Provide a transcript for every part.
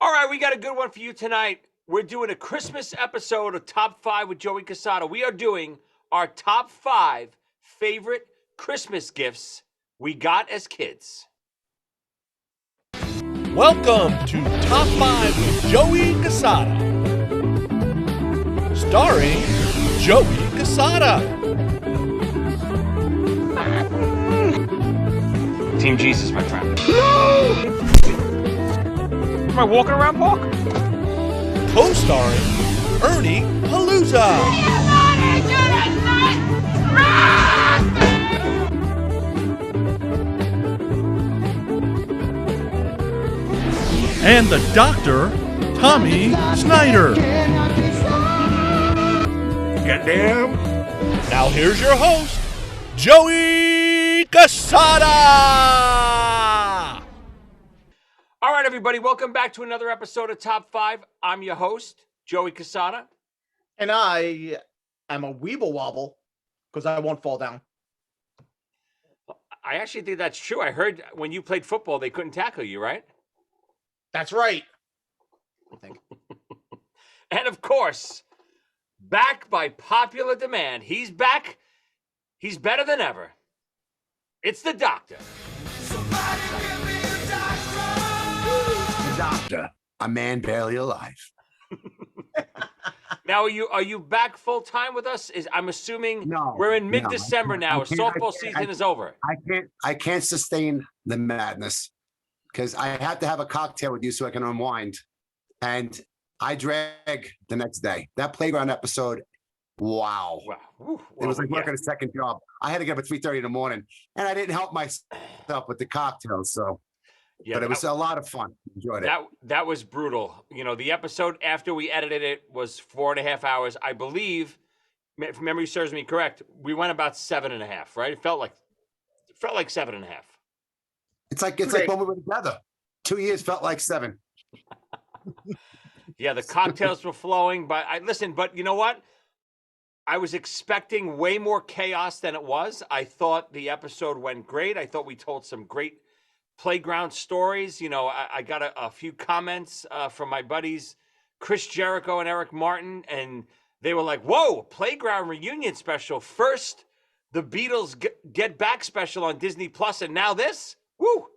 All right, we got a good one for you tonight. We're doing a Christmas episode of Top 5 with Joey Cassata. We are doing our top 5 favorite Christmas gifts we got as kids. Welcome to Top 5 with Joey Cassata. Starring Joey Cassata. Team Jesus, my friend. No! Am I walking around park? Co-starring Ernie Palooza. And the Doctor, Tommy Snyder. Goddamn. Now here's your host, Joey Cassata. All right, everybody, welcome back to another episode of Top 5. I'm your host, Joey Cassata. And I am a weeble wobble because I won't fall down. I actually think that's true. I heard when you played football, they couldn't tackle you, right? That's right. And of course, back by popular demand, he's back. He's better than ever. It's the Doctor. The Doctor, a man barely alive. Now, are you back full time with us? I'm assuming we're in mid-December now. Softball season is over. I can't sustain the madness because I have to have a cocktail with you so I can unwind. And I drag the next day. That playground episode, wow. Ooh, it was like working a second job. I had to get up at 3:30 in the morning, and I didn't help myself with the cocktails. So, yeah, but it was a lot of fun. Enjoyed it. That was brutal. You know, the episode after we edited it was 4.5 hours. I believe, if memory serves me correct, we went about 7.5. Right? It felt like 7.5. It's like when we were together. 2 years felt like 7. Yeah, the cocktails were flowing, but but you know what? I was expecting way more chaos than it was. I thought the episode went great. I thought we told some great playground stories. You know, I got a few comments from my buddies, Chris Jericho and Eric Martin, and they were like, whoa, playground reunion special. First, the Beatles Get Back special on Disney Plus, and now this? Woo!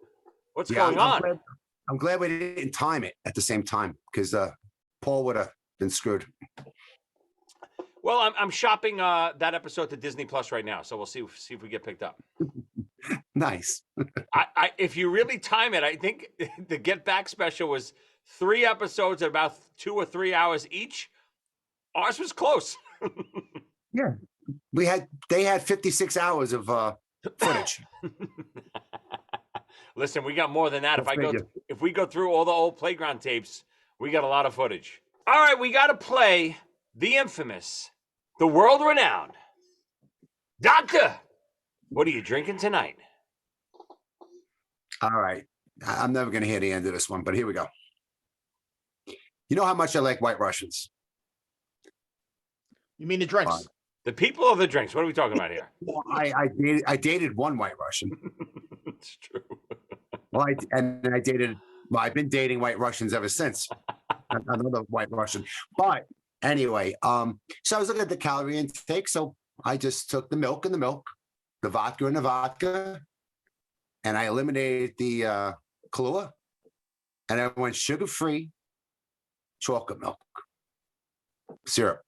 What's going on? I'm glad we didn't time it at the same time because Paul would have been screwed. Well, I'm shopping that episode to Disney Plus right now, so we'll see if we get picked up. Nice. If you really time it, I think the Get Back special was 3 episodes at about 2 or 3 hours each. Ours was close. Yeah, they had 56 hours of footage. Listen, we got more than that. If we go through all the old playground tapes, we got a lot of footage. All right, we got to play the infamous, the world-renowned Doctor. What are you drinking tonight? All right, I'm never going to hear the end of this one, but here we go. You know how much I like White Russians? You mean the drinks? The people or the drinks? What are we talking about here? Well, I dated one White Russian. It's true. Well, I've been dating White Russians ever since. Another White Russian. But anyway, so I was looking at the calorie intake. So I just took the milk and the milk, the vodka and the vodka, and I eliminated the Kahlua, and I went sugar-free chocolate milk syrup.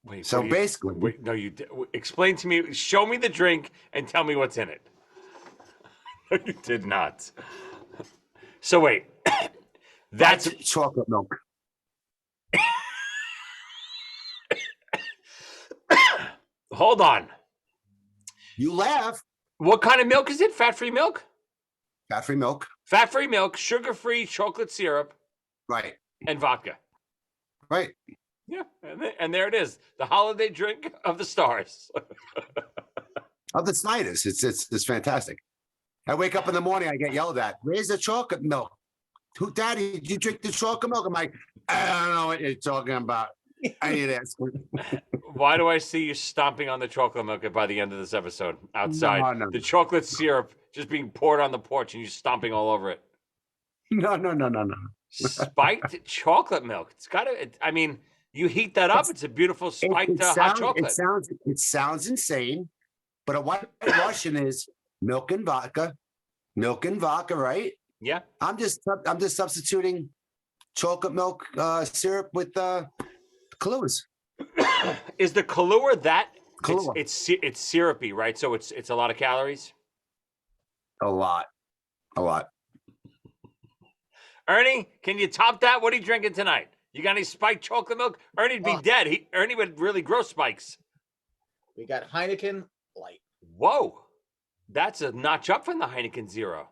Wait, so basically, explain to me. Show me the drink and tell me what's in it. You did not. So wait, that's chocolate milk. Hold on. You laugh. What kind of milk is it? Fat-free milk? Fat-free milk. Fat-free milk, sugar-free chocolate syrup. Right. And vodka. Right. Yeah, and there it is. The holiday drink of the stars. Of the Snyders. It's fantastic. I wake up in the morning, I get yelled at. Where's the chocolate milk? Who, Daddy, did you drink the chocolate milk? I'm like, I don't know what you're talking about. I need to ask. Why do I see you stomping on the chocolate milk by the end of this episode outside? No. The chocolate syrup just being poured on the porch and you stomping all over it. No. Spiked chocolate milk. It's got to. I mean, you heat that up. It's a beautiful spiked hot chocolate. It sounds insane, but a white Russian is milk and vodka, right? Yeah. I'm just substituting chocolate milk syrup with Kahlua. Is the Kahlua that? Kahlua. It's syrupy, right? So it's a lot of calories. A lot. Ernie, can you top that? What are you drinking tonight? You got any spiked chocolate milk? Ernie'd be dead. Ernie would really grow spikes. We got Heineken Light. Whoa, that's a notch up from the Heineken Zero.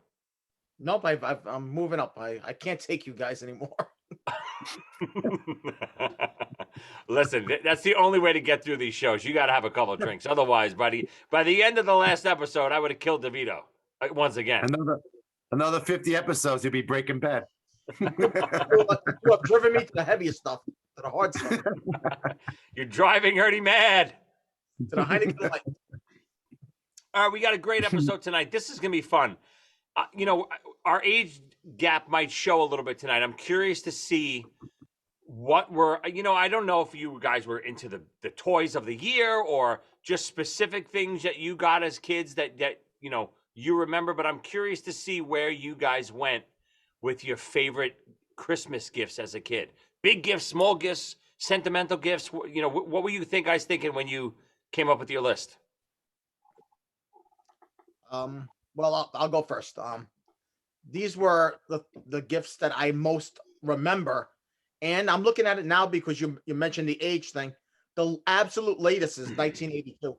Nope, I'm moving up. I can't take you guys anymore. Listen, that's the only way to get through these shows. You got to have a couple of drinks. Otherwise, by the end of the last episode, I would have killed DeVito once again. Another 50 episodes, you'll be breaking bad. You have driven me to the heaviest stuff, to the hard stuff, You're driving Ernie mad. to the Heineken Light. All right, we got a great episode tonight. This is going to be fun. Our age gap might show a little bit tonight. I'm curious to see what I don't know if you guys were into the toys of the year or just specific things that you got as kids that you remember, but I'm curious to see where you guys went with your favorite Christmas gifts as a kid. Big gifts, small gifts, sentimental gifts. What were you guys thinking when you came up with your list? Well, I'll go first. These were the gifts that I most remember, and I'm looking at it now because you mentioned the age thing. The absolute latest is 1982.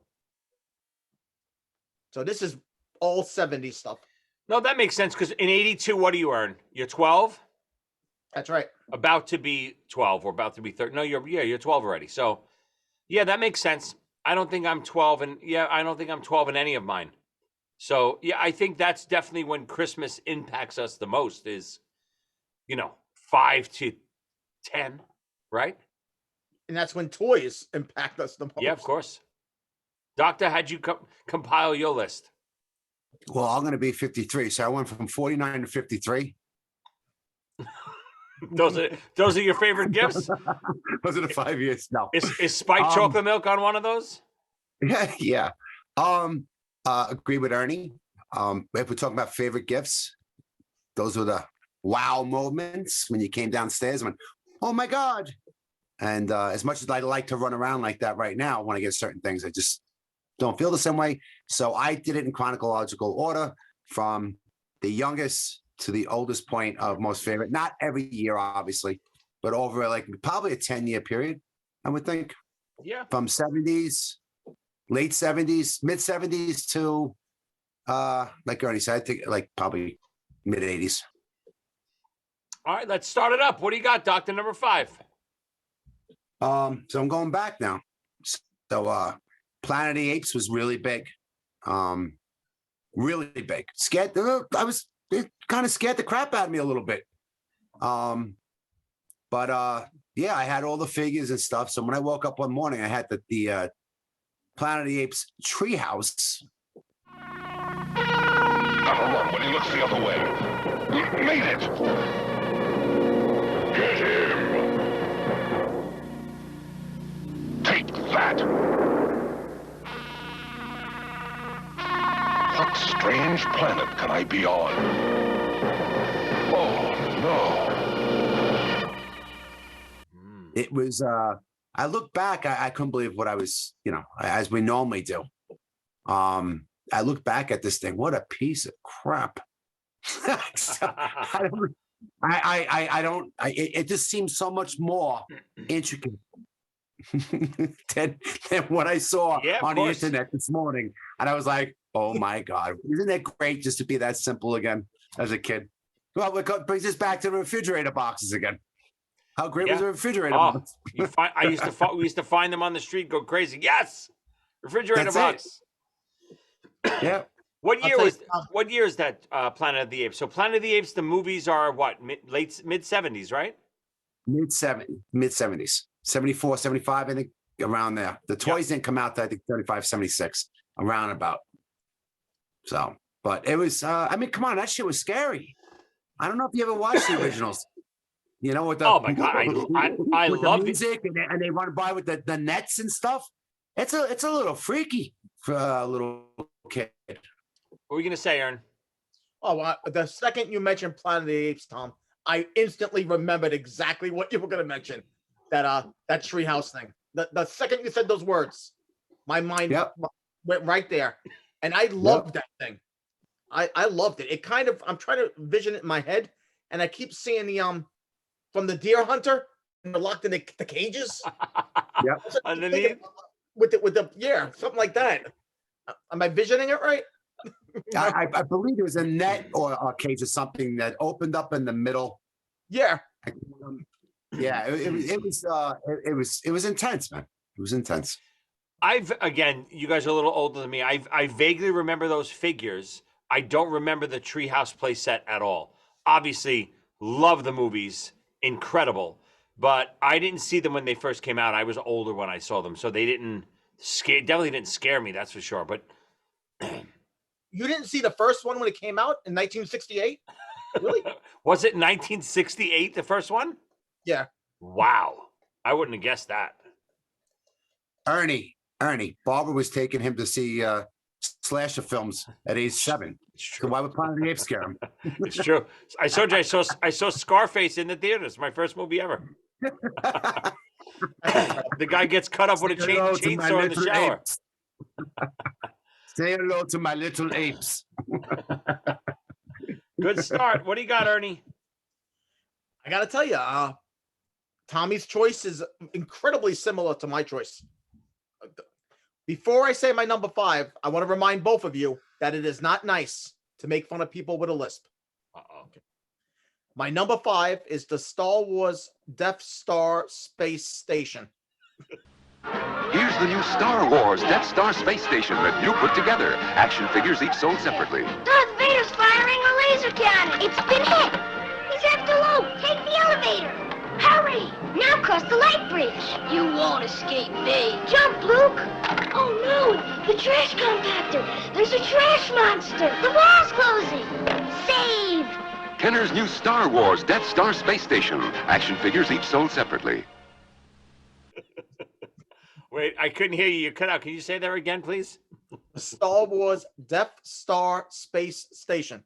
So this is all 70s stuff. No, that makes sense because in 82, what do you earn? You're 12? That's right. About to be 12 or about to be 13. No, you're 12 already. So, yeah, that makes sense. I don't think I'm 12 I don't think I'm 12 in any of mine. So, yeah, I think that's definitely when Christmas impacts us the most is, 5 to 10, right? And that's when toys impact us the most. Yeah, of course. Doctor, how'd you compile your list? Well, I'm going to be 53, so I went from 49 to 53. Those are your favorite gifts? Those are the 5 years. No. Is spiked chocolate milk on one of those? Yeah. Agree with Ernie. If we're talking about favorite gifts, those were the wow moments when you came downstairs and went, oh my God. And as much as I like to run around like that right now, when I get certain things, I just don't feel the same way. So I did it in chronological order from the youngest to the oldest point of most favorite. Not every year, obviously, but over like probably a 10-year period, I would think. Yeah. From 70s, late 70s, mid 70s to, like Ernie said, I think like probably mid 80s. All right, let's start it up. What do you got, Doctor number 5? So I'm going back now. So Planet of the Apes was really big. Really big. Scared. It kind of scared the crap out of me a little bit. But yeah, I had all the figures and stuff. So when I woke up one morning, I had the Planet of the Apes Treehouse. Gotta run when he looks the other way. Made it! Get him! Take that! What strange planet can I be on? Oh, no. It was, I look back, I couldn't believe what I was, as we normally do. I look back at this thing, what a piece of crap. It just seems so much more intricate than what I saw on the internet this morning. And I was like, oh my God, isn't it great just to be that simple again as a kid? Well, it brings us back to the refrigerator boxes again. How great was the refrigerator box? We used to find them on the street, go crazy. Yes, refrigerator box. Yeah. What year is that Planet of the Apes? So Planet of the Apes, the movies are what, mid 70s, right? Mid 70s, 74, 75, I think, around there. The toys didn't come out, I think, 35, 76, around about. So, but it was, I mean, come on, that shit was scary. I don't know if you ever watched the originals. You know, with the Oh my God, I with love the the. music, and they run by with the nets and stuff. It's a little freaky for a little kid. What were you gonna say, Aaron? Oh, the second you mentioned Planet of the Apes, Tom, I instantly remembered exactly what you were going to mention. That treehouse thing. The second you said those words, my mind Yep. went right there, and I loved that thing. I loved it. It kind of, I'm trying to vision it in my head, and I keep seeing the from the Deer Hunter, and they're locked in the cages. Yep. That's what I'm Underneath? thinking with the yeah, something like that. Am I visioning it right? I believe it was a net or a cage or something that opened up in the middle. Yeah. Yeah, it was intense, man. It was intense. Again, you guys are a little older than me. I vaguely remember those figures. I don't remember the Treehouse play set at all. Obviously, love the movies, incredible, but I didn't see them when they first came out. I was older when I saw them, so they definitely didn't scare me. That's for sure. But You didn't see the first one when it came out in 1968? Really? was it 1968, the first one? Yeah. Wow, I wouldn't have guessed that. Ernie, Barbara was taking him to see slasher films at age 7. It's So true. why would Planet of the Apes scare him? It's true. I told you I saw Scarface in the theaters. My first movie ever. The guy gets cut up with a Say hello to my chainsaw in the little shower. apes. Say hello to my little apes. Good start. What do you got, Ernie? I got to tell you, Tommy's choice is incredibly similar to my choice. Before I say my number 5, I want to remind both of you that it is not nice to make fun of people with a lisp. Uh-oh. My number 5 is the Star Wars Death Star Space Station. Here's the new Star Wars Death Star Space Station that you put together. Action figures each sold separately. Darth Vader's firing a laser cannon. It's been hit. He's after Luke. Take the elevator. Hurry! Now cross the light bridge. You won't escape me. Jump, Luke. Oh, no. The trash compactor. There's a trash monster. The wall's closing. Save! Kenner's new Star Wars Death Star Space Station. Action figures each sold separately. Wait, I couldn't hear you. You cut out. Can you say that again, please? The Star Wars Death Star Space Station.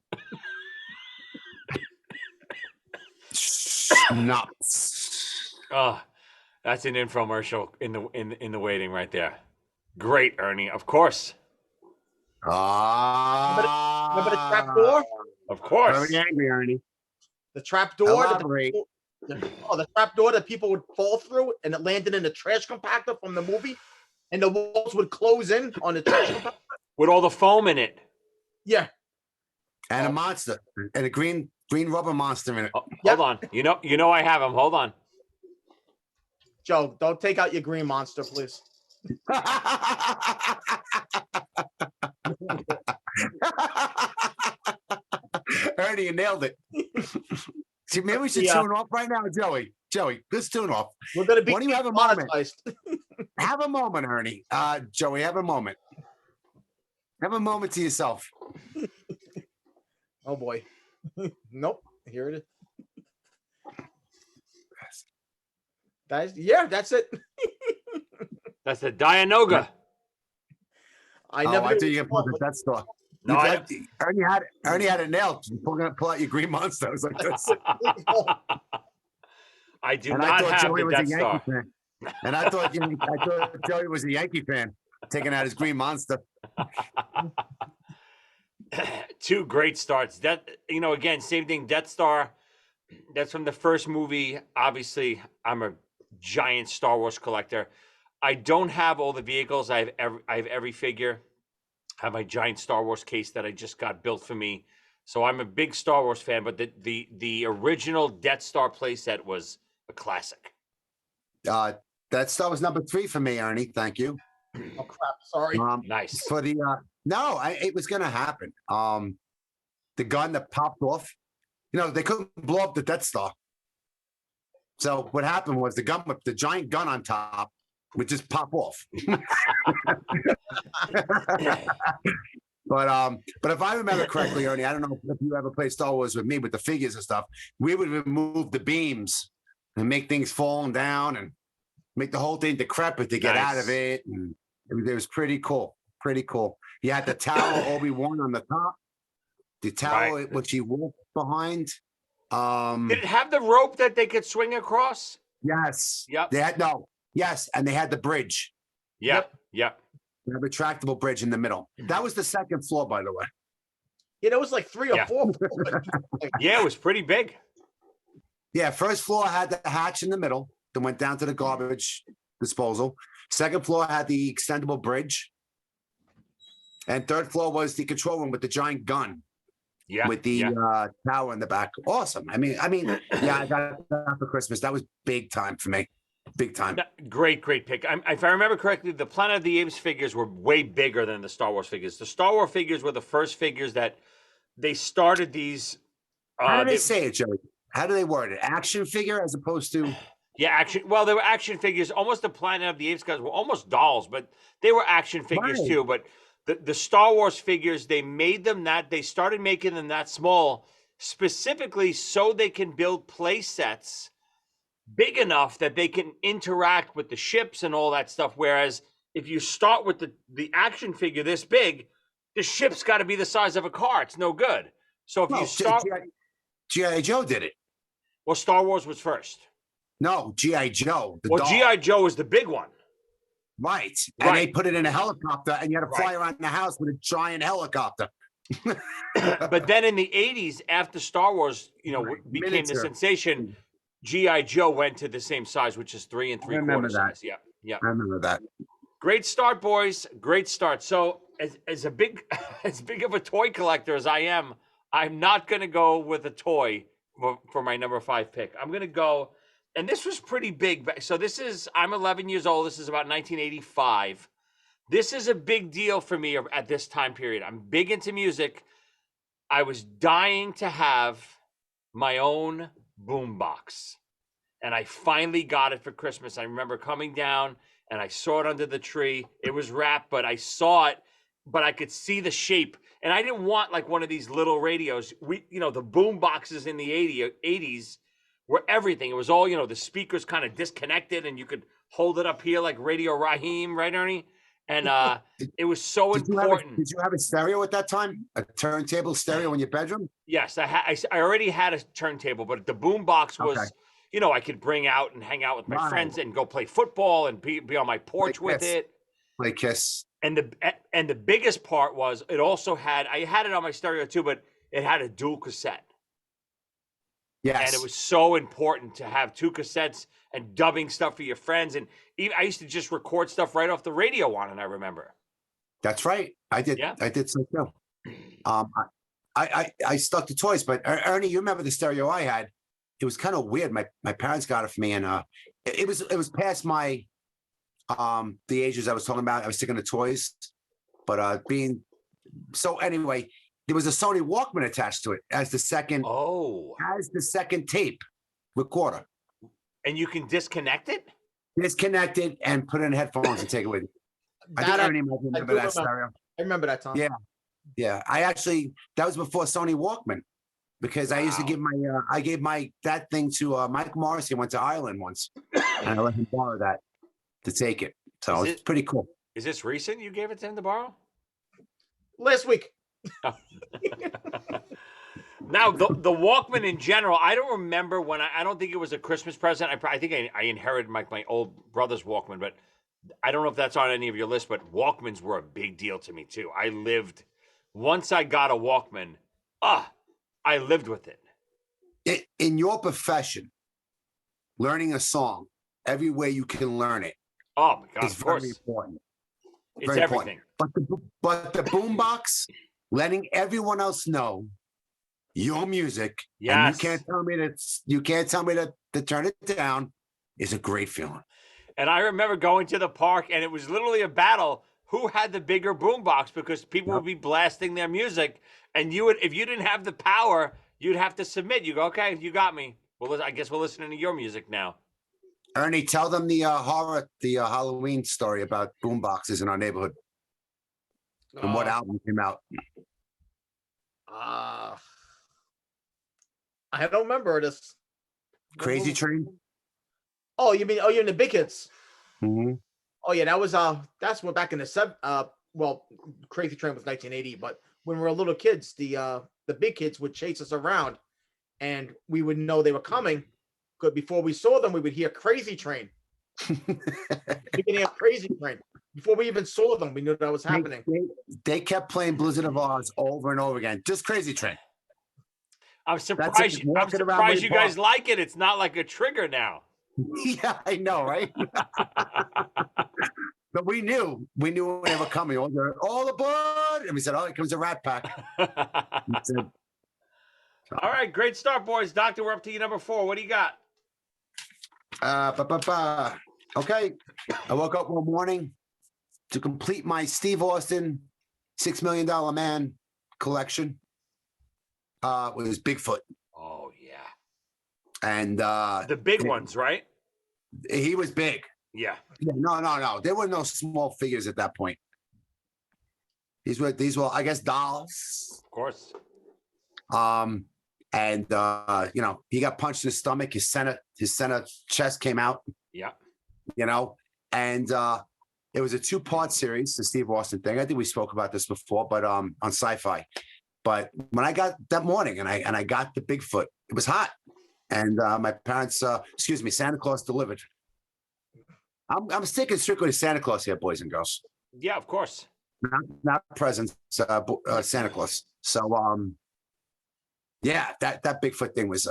Nuts. Oh, that's an infomercial in the waiting right there. Great, Ernie. Of course. Remember the trap door? Of course. Very angry, Ernie. The trap door? Elaborate. The trap door that people would fall through, and it landed in the trash compactor from the movie, and the walls would close in on the trash compactor. With all the foam in it. Yeah. And a monster. And a green rubber monster in it. Oh, Yep. Hold on. You know I have him. Hold on. Joe, don't take out your green monster, please. Ernie, you nailed it. See, maybe we should Yeah. tune off right now, Joey. Joey, let's tune off. We're gonna be Why don't you have a moment? monetized. Have a moment, Ernie. Joey, have a moment. Have a moment to yourself. Oh boy. Nope. Here it is. That's it. That's the Dianoga. I Oh, never I knew thought you it were was going to that store. No, Ernie had it nailed. Pull out your green monster. I was like this. I do And not I thought have Joey the was a Death Yankee Star. fan. And I thought Joey was a Yankee fan, taking out his green monster. Two great starts. Again, same thing. Death Star. That's from the first movie. Obviously, I'm a giant Star Wars collector. I don't have all the vehicles. I have every figure. I have my giant Star Wars case that I just got built for me. So I'm a big Star Wars fan. But the original Death Star playset was a classic. That star was number 3 for me, Ernie. Thank you. Oh crap! Sorry. Nice. For the it was going to happen. The gun that popped off. They couldn't blow up the Death Star. So what happened was the giant gun on top would just pop off. But if I remember correctly, Ernie, I don't know if you ever played Star Wars with me with the figures and stuff. We would remove the beams and make things falling down and make the whole thing decrepit to get out of Nice. it. And it was pretty cool. Pretty cool. You had the tower Obi-Wan on the top, the tower Right. which he walked behind. Did it have the rope that they could swing across? Yes. Yep. They had yes, and they had the bridge. Yep. Yep. The retractable bridge in the middle. That was the second floor, by the way. Yeah, there was like 3 or Yeah. 4. Yeah, it was pretty big. Yeah, first floor had the hatch in the middle that went down to the garbage disposal. Second floor had the extendable bridge. And third floor was the control room with the giant gun Yeah. with the tower in the back. Awesome. I mean, yeah, I got that for Christmas. That was big time for me. Big time. Great pick. If I remember correctly, the Planet of the Apes figures were way bigger than the Star Wars figures. The Star Wars figures were the first figures that they started these. How do they say it, Joey? How do they word it? Action figure as opposed to? Yeah, action. Well, they were action figures. Almost the Planet of the Apes guys were almost dolls, but they were action figures Right. too. But the Star Wars figures, they made them they started making them that small specifically so they can build play sets big enough that they can interact with the ships and all that stuff. Whereas if you start with the action figure this big, the ship's got to be the size of a car. It's no good. So if you start, G.I. Joe did it. well, Star Wars was first. No, G.I. Joe. Well, G.I. Joe was the big one. Right. And they put it in a helicopter and you had to fly Right. around the house with a giant helicopter. But then in the 80s, after Star Wars, became the Miniature. sensation, G.I. Joe went to the same size, which is 3 3/4 that. size. Yeah. I remember that. Great start, boys. Great start. So as a big as big of a toy collector as I am, I'm not gonna go with a toy for my number 5 pick. I'm gonna go, and this was pretty big. So I'm 11 years old. This is about 1985. This is a big deal for me at this time period. I'm big into music. I was dying to have my own boombox, and I finally got it for Christmas. I remember coming down and I saw it under the tree. It was wrapped, but I saw it, but I could see the shape. And I didn't want like one of these little radios. The boom boxes in the 80s were everything. It was all, the speakers kind of disconnected and you could hold it up here like Radio Raheem, right, Ernie? And it was so important. Did you have a stereo at that time? A turntable stereo in your bedroom? Yes, I already had a turntable, but the boom box was, I could bring out and hang out with my friends and go play football and be on my porch with it. Play Kiss. And the biggest part was it also I had it on my stereo too, but it had a dual cassette. Yes. And it was so important to have 2 cassettes and dubbing stuff for your friends. And I used to just record stuff right off the radio on it, I remember. That's right. I did. Yeah. I did so too. I stuck to toys, but Ernie, you remember the stereo I had? It was kind of weird. My parents got it for me, and it was past my the ages I was talking about. I was sticking to toys, but anyway, there was a Sony Walkman attached to it as the second tape recorder. And you can disconnect it? Disconnect it and put it in headphones and take it with you. I think Ernie might remember that stereo. I remember that time. Yeah. That was before Sony Walkman, because I used to give that thing to Mike Morrissey. Went to Ireland once, and I let him borrow that to take it. So it's pretty cool. Is this recent? You gave it to him to borrow? Last week. Now the Walkman in general, I don't remember when I don't think it was a Christmas present. I think I inherited my old brother's Walkman, but I don't know if that's on any of your list. But Walkmans were a big deal to me too. Once I got a Walkman, I lived with it. In your profession, learning a song every way you can learn it. Oh my God, is of course. very important. It's Very everything. Important. But the boombox, letting everyone else know your music, Yes. and you can't tell me to turn it down, is a great feeling. And I remember going to the park, and it was literally a battle. Who had the bigger boombox? Because people would be blasting their music, and if you didn't have the power, you'd have to submit. You go, okay, you got me. Well, I guess we're listening to your music now. Ernie, tell them the Halloween story about boomboxes in our neighborhood. And what album came out? I don't remember this. Crazy Train? Oh, you mean you're in the big hits? Mm-hmm. Oh yeah, that's what back in the well, Crazy Train was 1980, but when we were little kids, the big kids would chase us around, and we would know they were coming. Because before we saw them, we would hear Crazy Train. Beginning of Crazy Train. Before we even saw them, we knew that was happening. They kept playing Blizzard of Oz over and over again. Just Crazy Train. I'm surprised. I'm surprised you guys like it. It's not like a trigger now. Yeah, I know, right? But we knew when they were coming. All aboard! And we said, "Oh, here comes a Rat Pack." All right, great start, boys. Doctor, we're up to you number 4. What do you got? Okay. I woke up one morning to complete my Steve Austin $6 Million Man collection. It was Bigfoot. Oh yeah. And the big ones, right? He was big. Yeah. No. There were no small figures at that point. These were, I guess, dolls. Of course. And he got punched in the stomach. His center chest came out. Yeah. And it was a 2-part series, the Steve Austin thing. I think we spoke about this before, but on Sci-Fi. But when I got that morning and I got the Bigfoot, it was hot. And my parents, Santa Claus delivered. I'm sticking strictly to Santa Claus here, boys and girls. Yeah, of course. Not presents, Santa Claus. So yeah, that Bigfoot thing was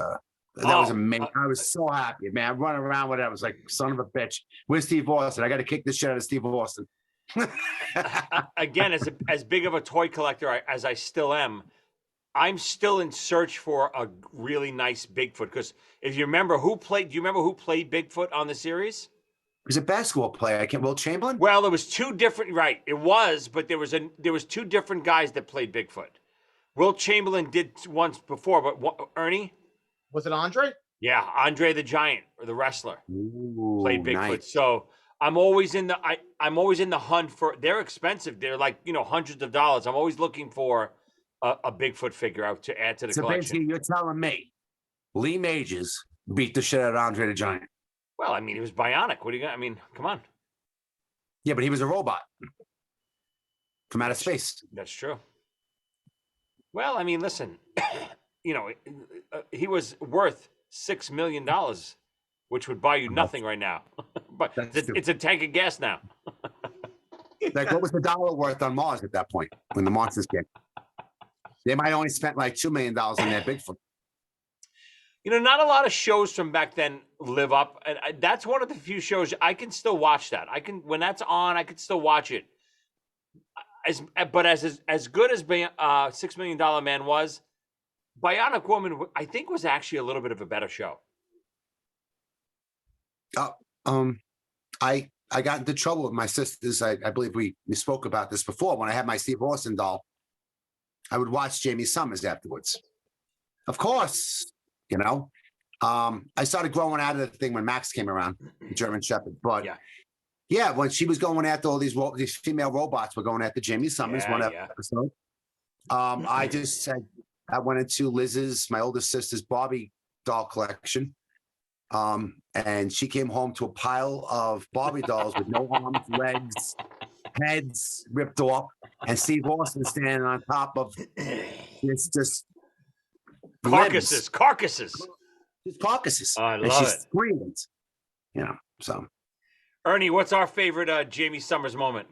was amazing. I was so happy, man. I'm running around with it. I was like, son of a bitch. Where's Steve Austin? I got to kick this shit out of Steve Austin. Again, as big of a toy collector as I still am, I'm still in search for a really nice Bigfoot. Because if you remember do you remember who played Bigfoot on the series? He was a basketball player. Will Chamberlain? Well, there was 2 different, right? It was, but there was 2 different guys that played Bigfoot. Will Chamberlain did once before, but Ernie? Was it Andre? Yeah, Andre the Giant, or the wrestler, played Bigfoot. Nice. So I'm always in the hunt for. They're expensive. They're like hundreds of dollars. I'm always looking for a Bigfoot figure out to add to the collection. Basically, you're telling me Lee Majors beat the shit out of Andre the Giant. Well, I mean, he was bionic. What do you got? I mean, come on. Yeah, but he was a robot from outer space. That's true. Well, I mean, listen, he was worth $6 million, which would buy you nothing right now. But it's a tank of gas now. Like, what was the dollar worth on Mars at that point when the monsters came? They might only spent like $2 million on their Bigfoot. Not a lot of shows from back then live up, and that's one of the few shows I can still watch. When that's on, I can still watch it. But as good as $6 Million Man was, Bionic Woman, I think, was actually a little bit of a better show. I got into trouble with my sisters. I believe we spoke about this before. When I had my Steve Austin doll, I would watch Jamie Summers afterwards. Of course, I started growing out of the thing when Max came around, the German Shepherd. But yeah, when she was going after all these female robots were going after Jamie Summers episode. I just said, I went into my older sister's Barbie doll collection. And she came home to a pile of Barbie dolls with no arms, legs, heads ripped off, and Steve Austin standing on top of just carcasses. Just carcasses. I love she's it. Screaming, so. Ernie, what's our favorite Jamie Summers moment?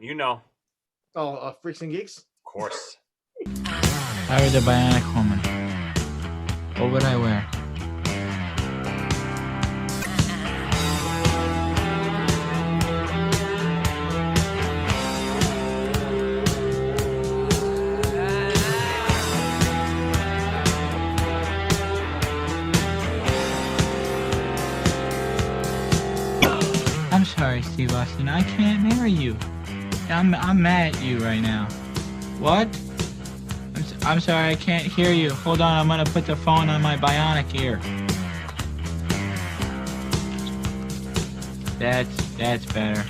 Oh, Freaks and Geeks? Of course. I was a bionic woman. What would I wear? I'm sorry, Steve Austin. I can't marry you. I'm mad at you right now. What? I'm sorry, I can't hear you. Hold on, I'm gonna put the phone on my bionic ear. That's better.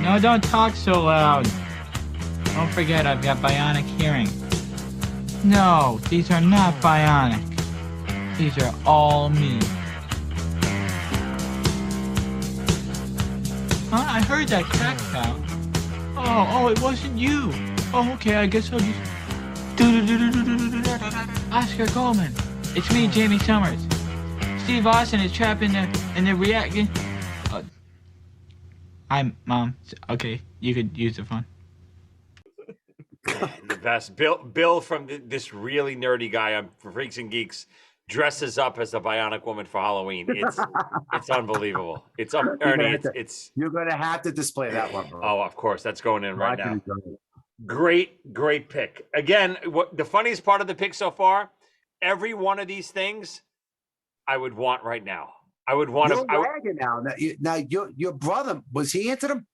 No, don't talk so loud. Don't forget, I've got bionic hearing. No, these are not bionic. These are all me. Huh? I heard that crack sound. Oh, it wasn't you. Oh, okay, I guess I'll just... Oscar Coleman. It's me, Jamie Summers. Steve Austin is trapped in the reaction. I'm Mom. Okay, you could use the phone. The best. Bill from this really nerdy guy on Freaks and Geeks dresses up as a bionic woman for Halloween. It's unbelievable. It's Ernie. You're gonna have to display that one, bro. Oh, of course, that's going in right now. Great pick. Again, what the funniest part of the pick so far? Every one of these things, I would want right now. I would want You're to. wagging now. Your brother, was he into them?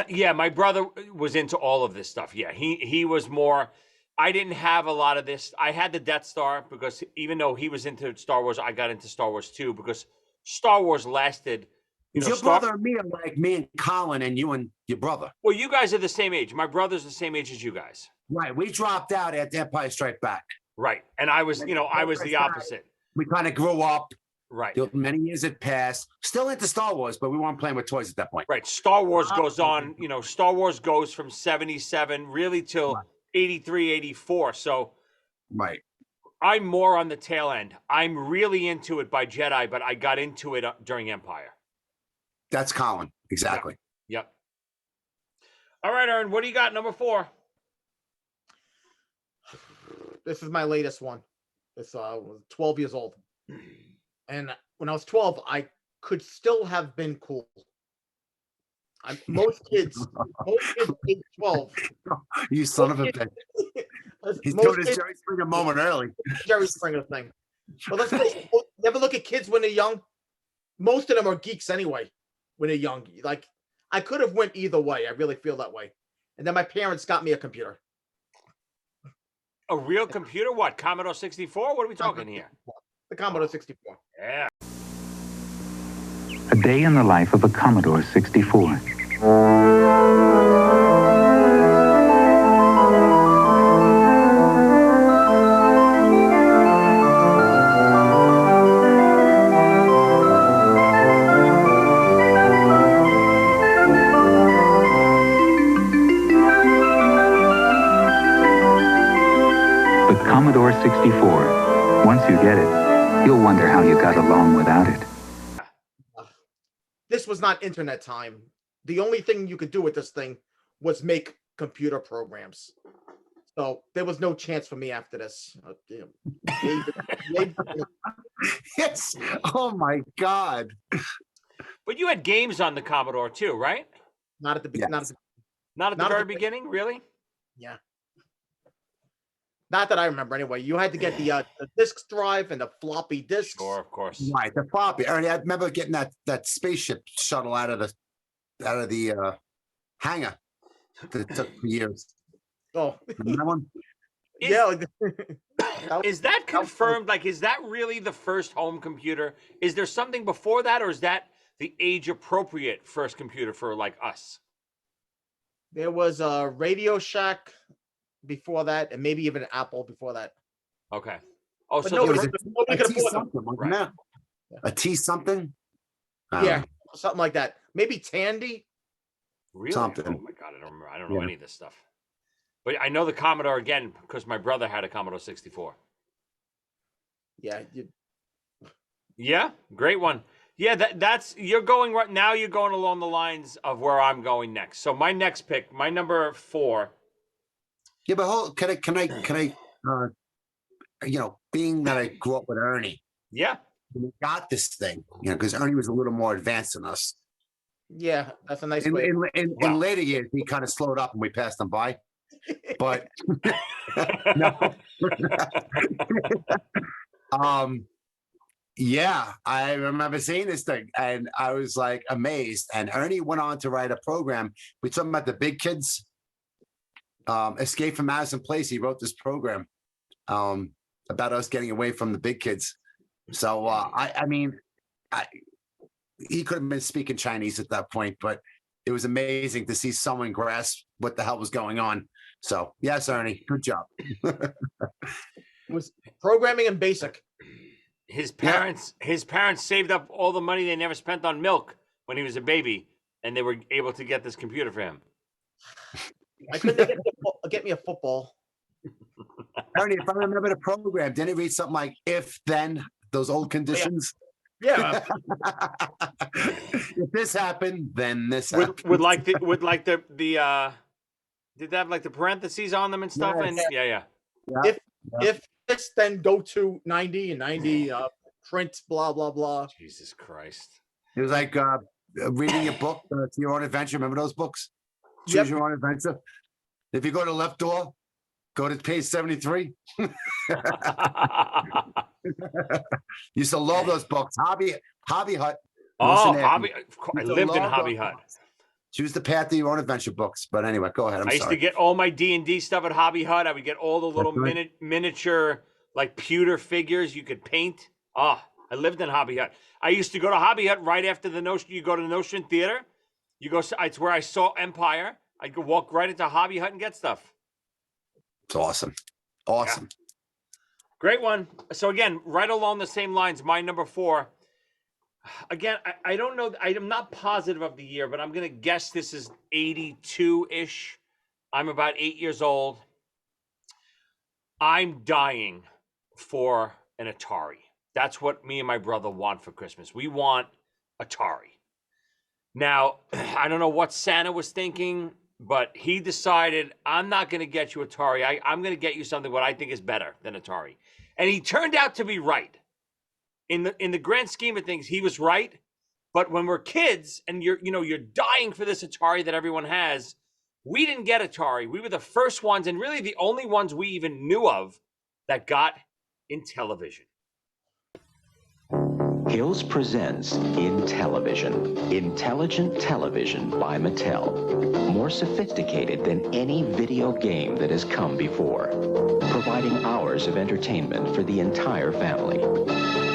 Yeah, my brother was into all of this stuff. Yeah, he was more. I didn't have a lot of this. I had the Death Star because even though he was into Star Wars, I got into Star Wars too because Star Wars lasted. Your brother and me are like me and Colin and you and your brother. Well, you guys are the same age. My brother's the same age as you guys. Right. We dropped out at Empire Strike Back. Right, and I was the opposite. We kind of grew up. Right. Many years had passed. Still into Star Wars, but we weren't playing with toys at that point. Right. Star Wars goes on, Star Wars goes from 77 really till 83, 84. So right. I'm more on the tail end. I'm really into it by Jedi, but I got into it during Empire. That's Colin. Exactly. Yep. All right, Aaron, what do you got? Number 4. This is my latest one. This was 12 years old. And when I was 12, I could still have been cool. Most kids age 12. You son of a bitch. He's doing his Jerry Springer moment early. Jerry Springer thing. But let's face it, you ever look at kids when they're young? Most of them are geeks anyway when they're young. Like, I could have went either way. I really feel that way. And then my parents got me a computer. A real computer? What? Commodore 64? What are we talking here? The Commodore 64. Yeah. A day in the life of a Commodore 64. The Commodore 64. Once you get it, you'll wonder how you got along without it. This was not internet time. The only thing you could do with this thing was make computer programs. So there was no chance for me after this. Yes. Oh my God. But you had games on the Commodore too, right? Not at the beginning. Yes. Not at the very beginning, really? Yeah. Not that I remember anyway. You had to get the disk drive and the floppy disks. Sure, of course. Right, the floppy. Ernie, I remember getting that spaceship shuttle out of the hangar. That took years. Oh, That one? Is that confirmed? Like, is that really the first home computer? Is there something before that, or is that the age-appropriate first computer for like us? There was a Radio Shack before that, and maybe even an Apple before that. Okay. Oh, But so no, there it was was- nobody A could T afford them. something, wasn't Right. that? A T something? Yeah, something like that. Maybe Tandy. really? something. Oh my God, I don't remember. I don't know Yeah. any of this stuff. But I know the Commodore again because my brother had a Commodore 64. Yeah, Yeah, great one. Yeah, that's you're going right now. You're going along the lines of where I'm going next. So my next pick, my number 4. Yeah, but can I being that I grew up with Ernie, Yeah, we got this thing, because Ernie was a little more advanced than us. yeah, that's a nice In, way. in later years, he kind of slowed up and we passed him by. But no. Yeah, I remember seeing this thing and I was like amazed. And Ernie went on to write a program. We're talking about the big kids. Escape from Madison Place. He wrote this program about us getting away from the big kids. So I mean, he could have been speaking Chinese at that point, but it was amazing to see someone grasp what the hell was going on. So yes, Ernie, good job. It was programming and basic. His parents saved up all the money they never spent on milk when he was a baby, and they were able to get this computer for him. I couldn't get me a football. Ernie, if I remember the program, didn't it read something like if then those old conditions? Yeah. If this happened, then this happened. Would like the did they have like the parentheses on them and stuff? Yes. And yeah. If this, then go to 90 and 90 print blah blah blah. Jesus Christ. It was like reading a book to your own adventure. Remember those books? Choose Yep. your own adventure. If you go to the left door, go to page 73. Used to love those books. Hobby Hut. Oh, Listen, Hobby! Of course, I Used to lived in love Hobby those Hut. books. Choose the path to your own adventure books. But anyway, go ahead. I used to get all my D&D stuff at Hobby Hut. I would get all the little That's right. miniature like pewter figures you could paint. Oh, I lived in Hobby Hut. I used to go to Hobby Hut right after the Notion. You go to the Notion Theater. You go. It's where I saw Empire. I could walk right into Hobby Hut and get stuff. It's awesome. Awesome. Yeah. Great one. So again, right along the same lines, my number 4. Again, I don't know. I'm not positive of the year, but I'm going to guess this is 82-ish. I'm about 8 years old. I'm dying for an Atari. That's what me and my brother want for Christmas. We want Atari. Now, I don't know what Santa was thinking, but he decided, I'm not going to get you Atari. I'm going to get you something what I think is better than Atari. And he turned out to be right. In the grand scheme of things, he was right. But when we're kids and you're dying for this Atari that everyone has, we didn't get Atari. We were the first ones and really the only ones we even knew of that got Intellivision. Hills presents Intellivision, intelligent television by Mattel. More sophisticated than any video game that has come before, providing hours of entertainment for the entire family.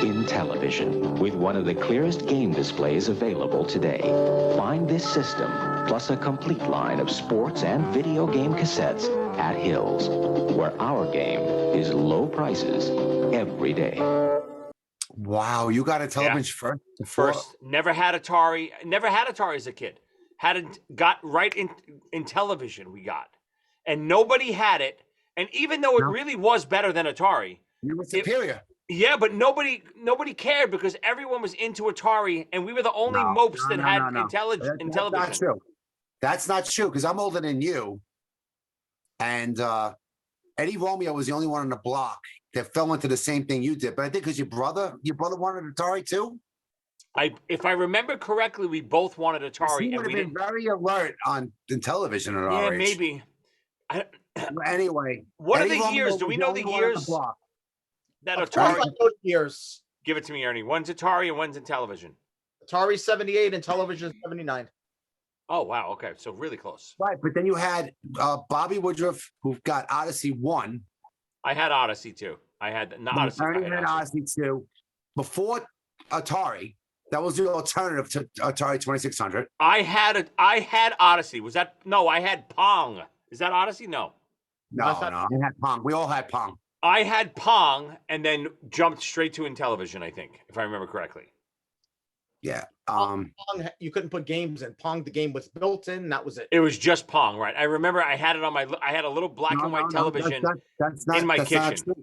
Intellivision, with one of the clearest game displays available today. Find this system, plus a complete line of sports and video game cassettes at Hills, where our game is low prices every day. Wow, you got a television first. Never had Atari. Never had Atari as a kid. Got right in television. We got, and nobody had it. And even though it really was better than Atari, you were superior. Yeah, but nobody cared because everyone was into Atari, and we were the only mopes that had Intellivision. That's not true. That's not true because I'm older than you, and Eddie Romeo was the only one on the block that fell into the same thing you did. But I think because your brother wanted Atari too. If I remember correctly, we both wanted Atari. He would have been very alert on television at our age. Maybe. Anyway, what are the years? Do we know the years that Atari? Years. Give it to me, Ernie. One's Atari and one's Intellivision. Atari 78 and television 79. Oh wow, okay, so really close. Right, but then you had Bobby Woodruff, who got Odyssey 1. I had Odyssey 2. I had Odyssey. I had Odyssey 2. Before Atari, that was the alternative to Atari 2600. I had Odyssey. Was that no? I had Pong. Is that Odyssey? No. No, I had Pong. We all had Pong. I had Pong and then jumped straight to Intellivision, I think, if I remember correctly. Yeah. Pong, you couldn't put games in. Pong, the game was built in. That was it. It was just Pong, right? I remember I had it on I had a little black and white television in my kitchen.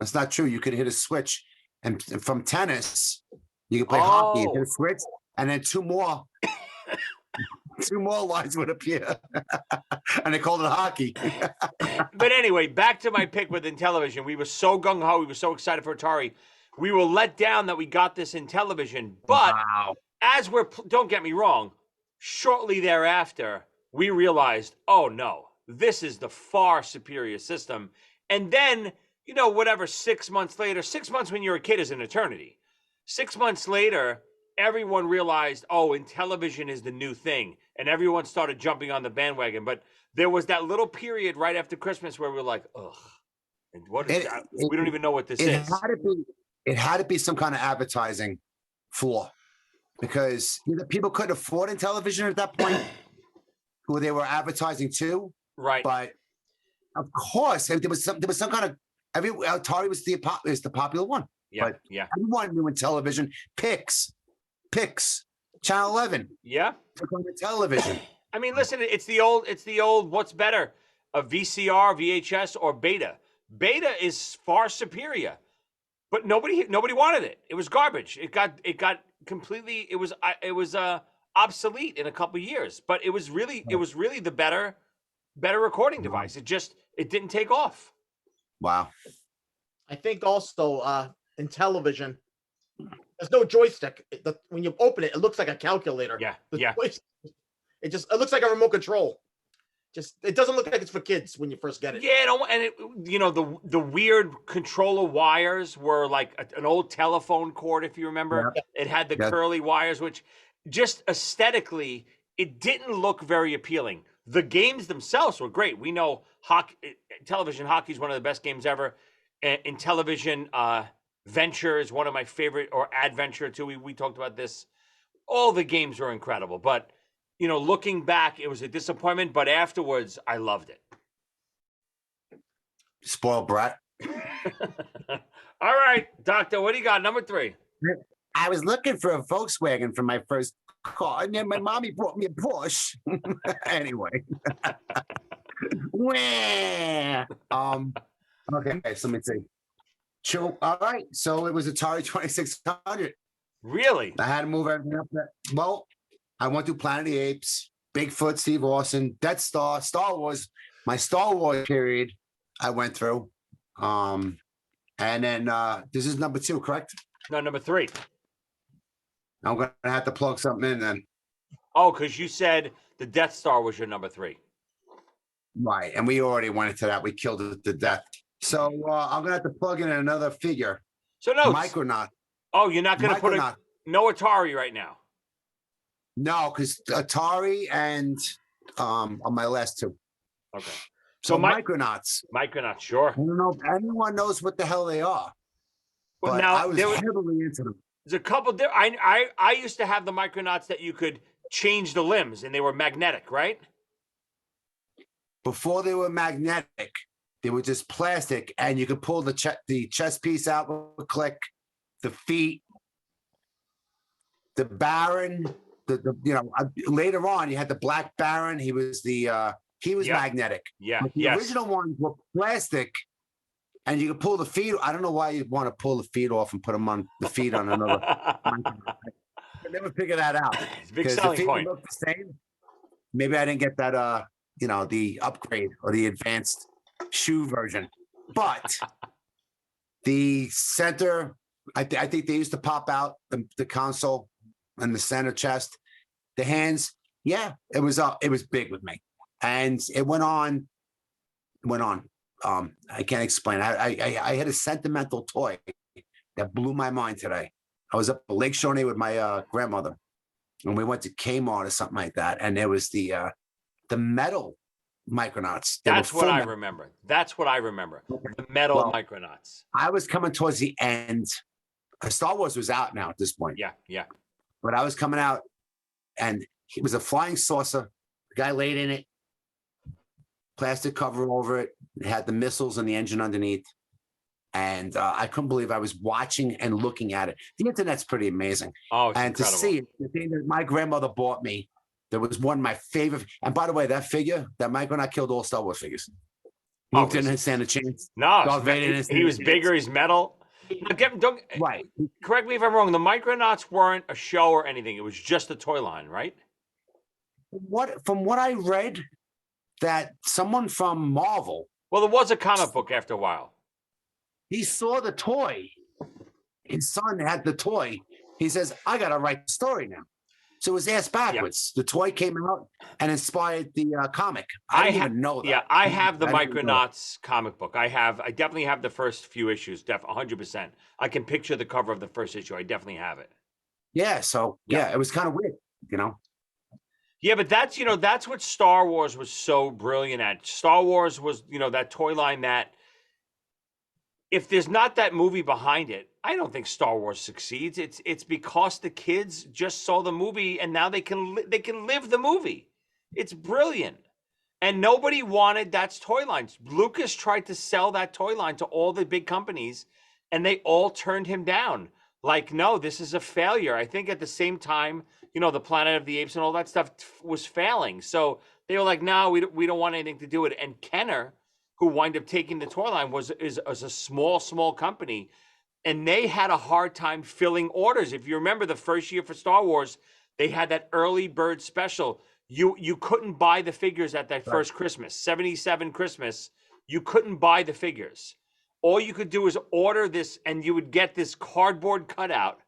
That's not true. You could hit a switch, and from tennis, you could play hockey, hit a switch, and then two more lines would appear, and they called it hockey. But anyway, back to my pick with Intellivision. We were so gung ho. We were so excited for Atari. We were let down that we got this Intellivision, but as don't get me wrong, shortly thereafter, we realized, oh no, this is the far superior system. And then, 6 months later, 6 months when you're a kid is an eternity. 6 months later, everyone realized, oh, Intellivision is the new thing. And everyone started jumping on the bandwagon. But there was that little period right after Christmas where we were like, ugh, and what is that? We don't even know what this is. It had to be some kind of advertising flaw, because people couldn't afford in television at that point, who they were advertising to. Right. But of course, there was some kind of Atari was the popular one. Yeah. But Yeah. everyone knew in television. Pix, Channel 11. Yeah. Took on the television. I mean, listen, it's the old. What's better, a VCR, VHS, or Beta? Beta is far superior, but nobody wanted it. It was garbage. It got completely. It was obsolete in a couple of years. But it was really the better recording device. It didn't take off. Wow. I think also in television, there's no joystick. When you open it, it looks like a calculator. Yeah. The Yeah. joystick, it looks like a remote control. It doesn't look like it's for kids when you first get it. Yeah, the weird controller wires were like an old telephone cord, if you remember. Yeah. It had the curly wires, which just aesthetically, it didn't look very appealing. The games themselves were great. We know television hockey is one of the best games ever. In television, Venture is one of my favorite, or Adventure too. We talked about this. All the games were incredible, but looking back, it was a disappointment, but afterwards, I loved it. Spoiled brat. All right, Doctor, what do you got? Number 3. I was looking for a Volkswagen for my first car, and then my mommy brought me a Porsche. Anyway. Okay, so let me see. Sure. All right, so it was Atari 2600. Really? I had to move everything up there. Well, I went through Planet of the Apes, Bigfoot, Steve Austin, Death Star, Star Wars. My Star Wars period I went through. And then this is number 2, correct? No, number 3. I'm going to have to plug something in then. Oh, because you said the Death Star was your number 3. Right, and we already went into that. We killed it to death. So I'm going to have to plug in another figure. So no. Micronaut. Oh, you're not going to put no Atari right now? No, because Atari and on my last 2. Okay. So Micronauts. Micronauts, sure. I don't know if anyone knows what the hell they are. Well, but now I was heavily into them. There's a couple. I used to have the Micronauts that you could change the limbs, and they were magnetic, right? Before they were magnetic, they were just plastic, and you could pull the chest piece out with a click, the feet, the Baron. Later on, you had the Black Baron. He was magnetic. Yeah. But the original ones were plastic, and you could pull the feet. I don't know why you'd want to pull the feet off and put them on the feet on another. I never figured that out. It's a big selling the feet point. look the same. Maybe I didn't get that. The upgrade or the advanced shoe version. But the center, I think they used to pop out the console and the center chest, the hands. Yeah, it was big with me, and it went on. I can't explain. I had a sentimental toy that blew my mind today. I was up at Lake Shawnee with my grandmother, and we went to Kmart or something like that, and there was the metal Micronauts. That's what I remember. Okay. The metal Micronauts. I was coming towards the end. Star Wars was out now at this point. Yeah. But I was coming out, and it was a flying saucer. The guy laid in it, plastic cover over it. It had the missiles and the engine underneath. And I couldn't believe I was watching and looking at it. The internet's pretty amazing. Oh, it's and incredible. To see it, the thing that my grandmother bought me, there was one of my favorite. And by the way, that figure, that Micronaut killed all Star Wars figures. Luke didn't stand a chance. No, he was bigger. He's metal. Right. Correct me if I'm wrong. The Micronauts weren't a show or anything. It was just a toy line, right? From what I read, that someone from Marvel. Well, there was a comic book after a while. He saw the toy. His son had the toy. He says, I got to write the story now. So it was asked backwards. Yeah. The toy came out and inspired the comic. I didn't even know that. Yeah, I have the Micronauts comic book. I definitely have the first few issues, 100%. I can picture the cover of the first issue. I definitely have it. Yeah, so yeah, it was kind of weird, Yeah, but that's what Star Wars was so brilliant at. Star Wars was, that toy line that if there's not that movie behind it, I don't think Star Wars succeeds. It's because the kids just saw the movie and now they can live the movie. It's brilliant. And nobody wanted that toy line. Lucas tried to sell that toy line to all the big companies, and they all turned him down. Like, no, this is a failure. I think at the same time, the Planet of the Apes and all that stuff was failing. So they were like, no, we don't want anything to do with it. And Kenner, who wound up taking the toy line, was a small company, and they had a hard time filling orders. If you remember the first year for Star Wars, they had that early bird special. You couldn't buy the figures at that first Christmas, 77 Christmas. You couldn't buy the figures. All you could do is order this, and you would get this cardboard cutout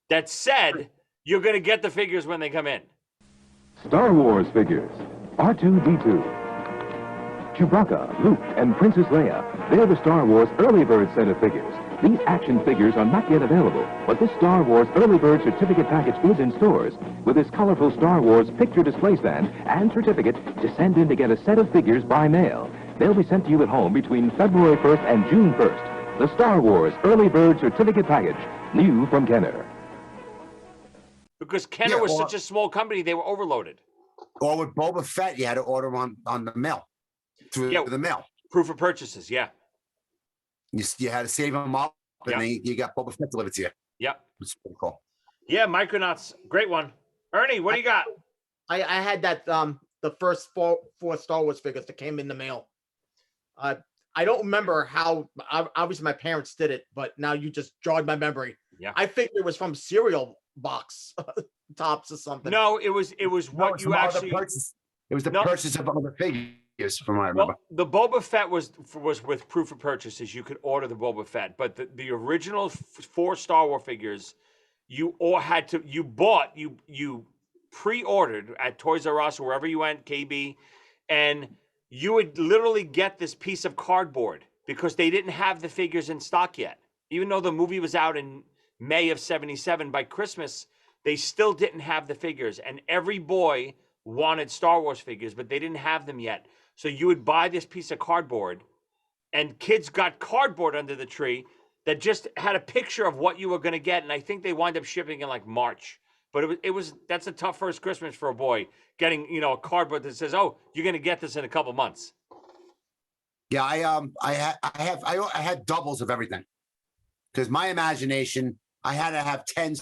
that said you're going to get the figures when they come in. Star Wars figures. R2-D2. Chewbacca, Luke, and Princess Leia. They're the Star Wars Early Bird set of figures. These action figures are not yet available, but this Star Wars Early Bird certificate package is in stores with this colorful Star Wars picture display stand and certificate to send in to get a set of figures by mail. They'll be sent to you at home between February 1st and June 1st. The Star Wars Early Bird certificate package, new from Kenner. Because Kenner was such a small company, they were overloaded. Or with Boba Fett, you had to order on the mail. Through the mail. Proof of purchases, yeah. You had to save them up, and then you got Boba Fett delivered to you. Yep. It's pretty cool. Yeah, Micronauts, great one. Ernie, what do you got? I had that the first four Star Wars figures that came in the mail. I don't remember how. Obviously, my parents did it, but now you just jogged my memory. Yeah, I think it was from cereal box tops or something. No, it was what you actually. It was the purchase of other figures. From what I remember. Well, the Boba Fett was with proof of purchases. You could order the Boba Fett, but the original 4 Star Wars figures, you pre-ordered at Toys R Us, wherever you went, KB, and you would literally get this piece of cardboard because they didn't have the figures in stock yet. Even though the movie was out in May of '77, by Christmas they still didn't have the figures, and every boy wanted Star Wars figures, but they didn't have them yet. So you would buy this piece of cardboard, and kids got cardboard under the tree that just had a picture of what you were going to get. And I think they wind up shipping in like March. But that's a tough first Christmas for a boy, getting, a cardboard that says, "Oh, you're going to get this in a couple months." Yeah, I had doubles of everything. Because my imagination, I had to have 10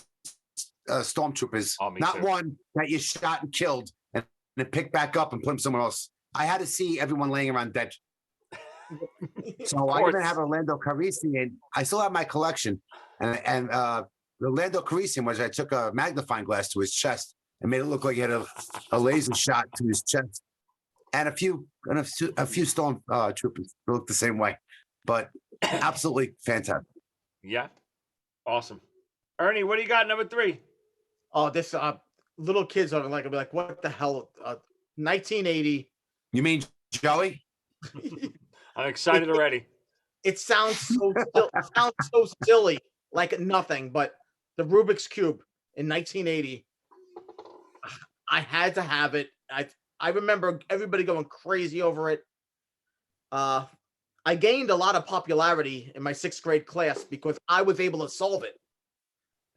stormtroopers, not one that you shot and killed and then picked back up and put them somewhere else. I had to see everyone laying around dead. So I even have Orlando Calrissian. I still have my collection, and Orlando Calrissian was, I took a magnifying glass to his chest and made it look like he had a laser shot to his chest, and a few storm troopers looked the same way, but absolutely fantastic. Yeah, awesome. Ernie, what do you got? Number 3. Oh, this little kids are like, I'll be like, what the hell? 1980. You mean Joey? I'm excited already. It sounds so silly, like nothing. But the Rubik's Cube in 1980, I had to have it. I remember everybody going crazy over it. I gained a lot of popularity in my 6th grade class because I was able to solve it,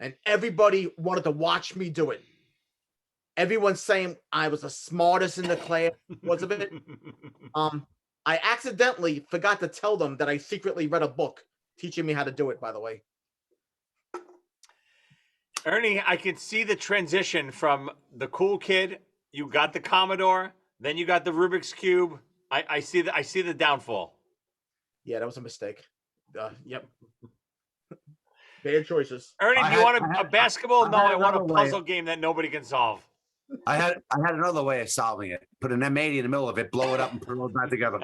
and everybody wanted to watch me do it. Everyone's saying I was the smartest in the class because of it. I accidentally forgot to tell them that I secretly read a book teaching me how to do it, by the way. Ernie, I can see the transition from the cool kid. You got the Commodore, then you got the Rubik's Cube. I see the downfall. Yeah, that was a mistake. Yep. Bad choices. Ernie, do you want a basketball? No, I want a puzzle game that nobody can solve. I had another way of solving it. Put an M80 in the middle of it, blow it up, and put it all back together.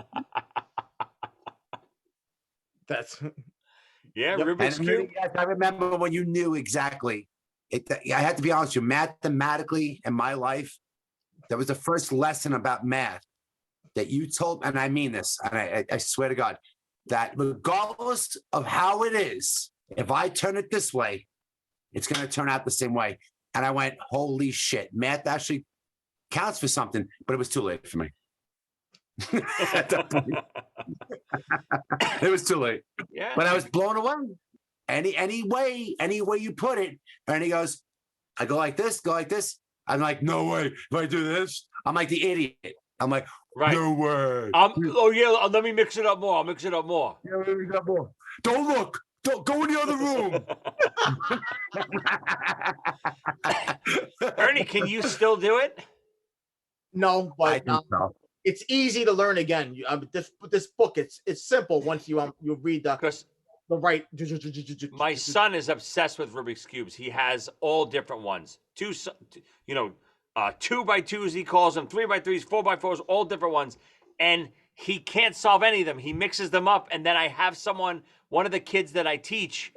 That's Rubik's Cube. Yes, I remember when you knew exactly. I had to be honest with you. Mathematically, in my life, that was the first lesson about math that you told, and I mean this, and I swear to God, that regardless of how it is, if I turn it this way, it's going to turn out the same way. And I went, holy shit, math actually counts for something, but it was too late for me. At that point. It was too late. Yeah. But I was blown away. any way you put it. And he goes, I go like this, go like this. I'm like, no way. If I do this, I'm like the idiot. I'm like, Right. no way. Oh yeah, let me mix it up more. I'll mix it up more. Yeah, we got more. Don't look. Don't go in the other room. Ernie, can you still do it? No, I but think so. it's easy to learn again. This book, it's simple once you read Because the right. my son is obsessed with Rubik's cubes. He has all different ones. 2 by 2s, he calls them, 3 by 3s, 4 by 4s, all different ones. And he can't solve any of them. He mixes them up. And then I have one of the kids that I teach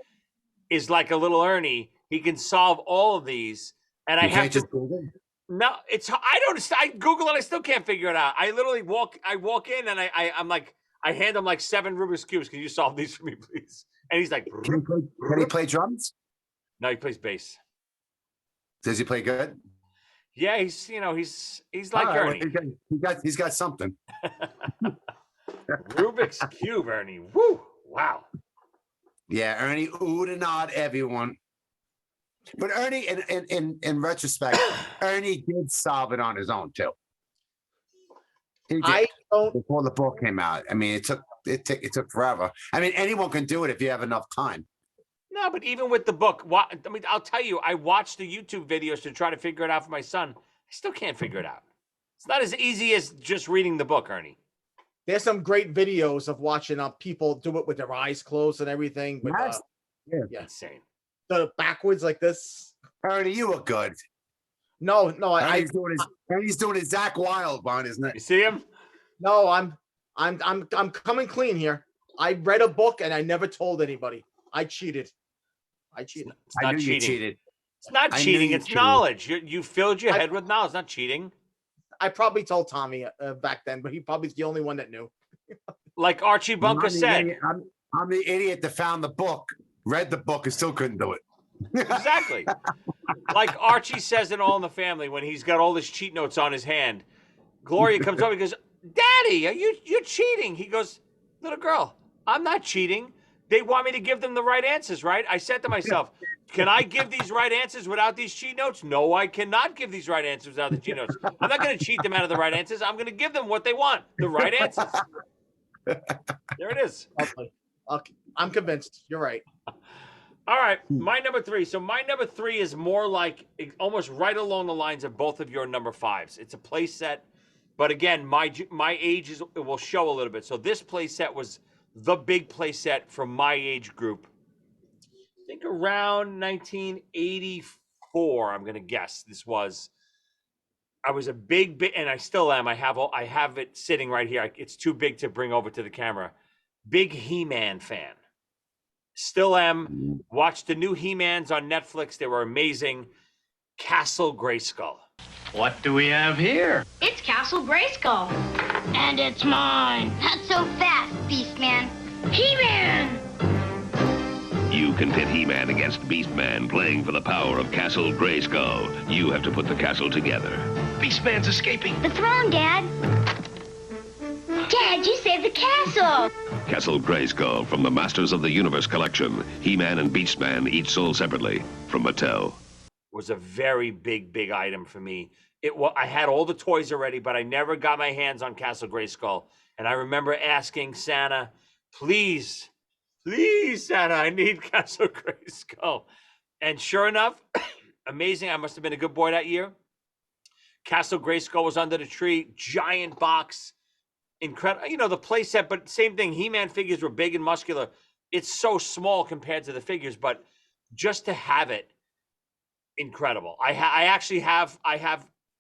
is like a little Ernie. He can solve all of these. And I have to. No, I Google it. I still can't figure it out. I literally walk in and I'm like, I hand him like 7 Rubik's cubes. Can you solve these for me, please? And he's like, Can he play drums? No, he plays bass. Does he play good? Yeah, he's like Ernie. He's got something. Rubik's cube, Ernie. Woo! Wow. Yeah, Ernie oohed and awed everyone. But Ernie, in retrospect, Ernie did solve it on his own too. He did. I don't. Before the book came out. I mean, it took forever. I mean, anyone can do it if you have enough time. No, but even with the book, I mean, I'll tell you, I watched the YouTube videos to try to figure it out for my son. I still can't figure it out. It's not as easy as just reading the book, Ernie. There's some great videos of watching people do it with their eyes closed and everything. With, Yes. yeah, Insane. the backwards like this. Ernie, you were good. No, Ernie's doing his Zach Wild on his neck. You see him? no, I'm coming clean here. I read a book and I never told anybody. I cheated. It's I not knew you cheating. cheated. It's not I knew cheating. you It's cheated. knowledge. You filled your head with knowledge. It's not cheating. I probably told Tommy back then, but he probably's the only one that knew. Like Archie Bunker said. I'm the idiot that found the book, read the book, and still couldn't do it. Exactly. Like Archie says in All in the Family when he's got all his cheat notes on his hand. Gloria comes over and goes, Daddy, you're cheating. He goes, little girl, I'm not cheating. They want me to give them the right answers, right? I said to myself, can I give these right answers without these cheat notes? No, I cannot give these right answers without the cheat notes. I'm not going to cheat them out of the right answers. I'm going to give them what they want, the right answers. There it is. Okay. I'm convinced. You're right. All right, my number 3. So my number 3 is more like almost right along the lines of both of your number 5s. It's a play set, but again, my age will show a little bit. So this play set was the big play set for my age group. I think around 1984, I'm going to guess this was. I was a big, and I still am. I have it sitting right here. It's too big to bring over to the camera. Big He-Man fan. Still am. Watched the new He-Mans on Netflix. They were amazing. Castle Grayskull. What do we have here? It's Castle Grayskull. And it's mine. Not so fast, Beastman. He-Man! You can pit He-Man against Beastman, playing for the power of Castle Grayskull. You have to put the castle together. Beastman's escaping. The throne, Dad. Dad, you saved the castle. Castle Grayskull from the Masters of the Universe collection. He-Man and Beastman, each sold separately, from Mattel. Was a very big item for me. I had all the toys already, but I never got my hands on Castle Grayskull. And I remember asking Santa, please, Santa, I need Castle Grayskull. And sure enough, amazing. I must have been a good boy that year. Castle Grayskull was under the tree, giant box, incredible. You know, the play set, but same thing. He-Man figures were big and muscular. It's so small compared to the figures, but just to have it, incredible. I actually have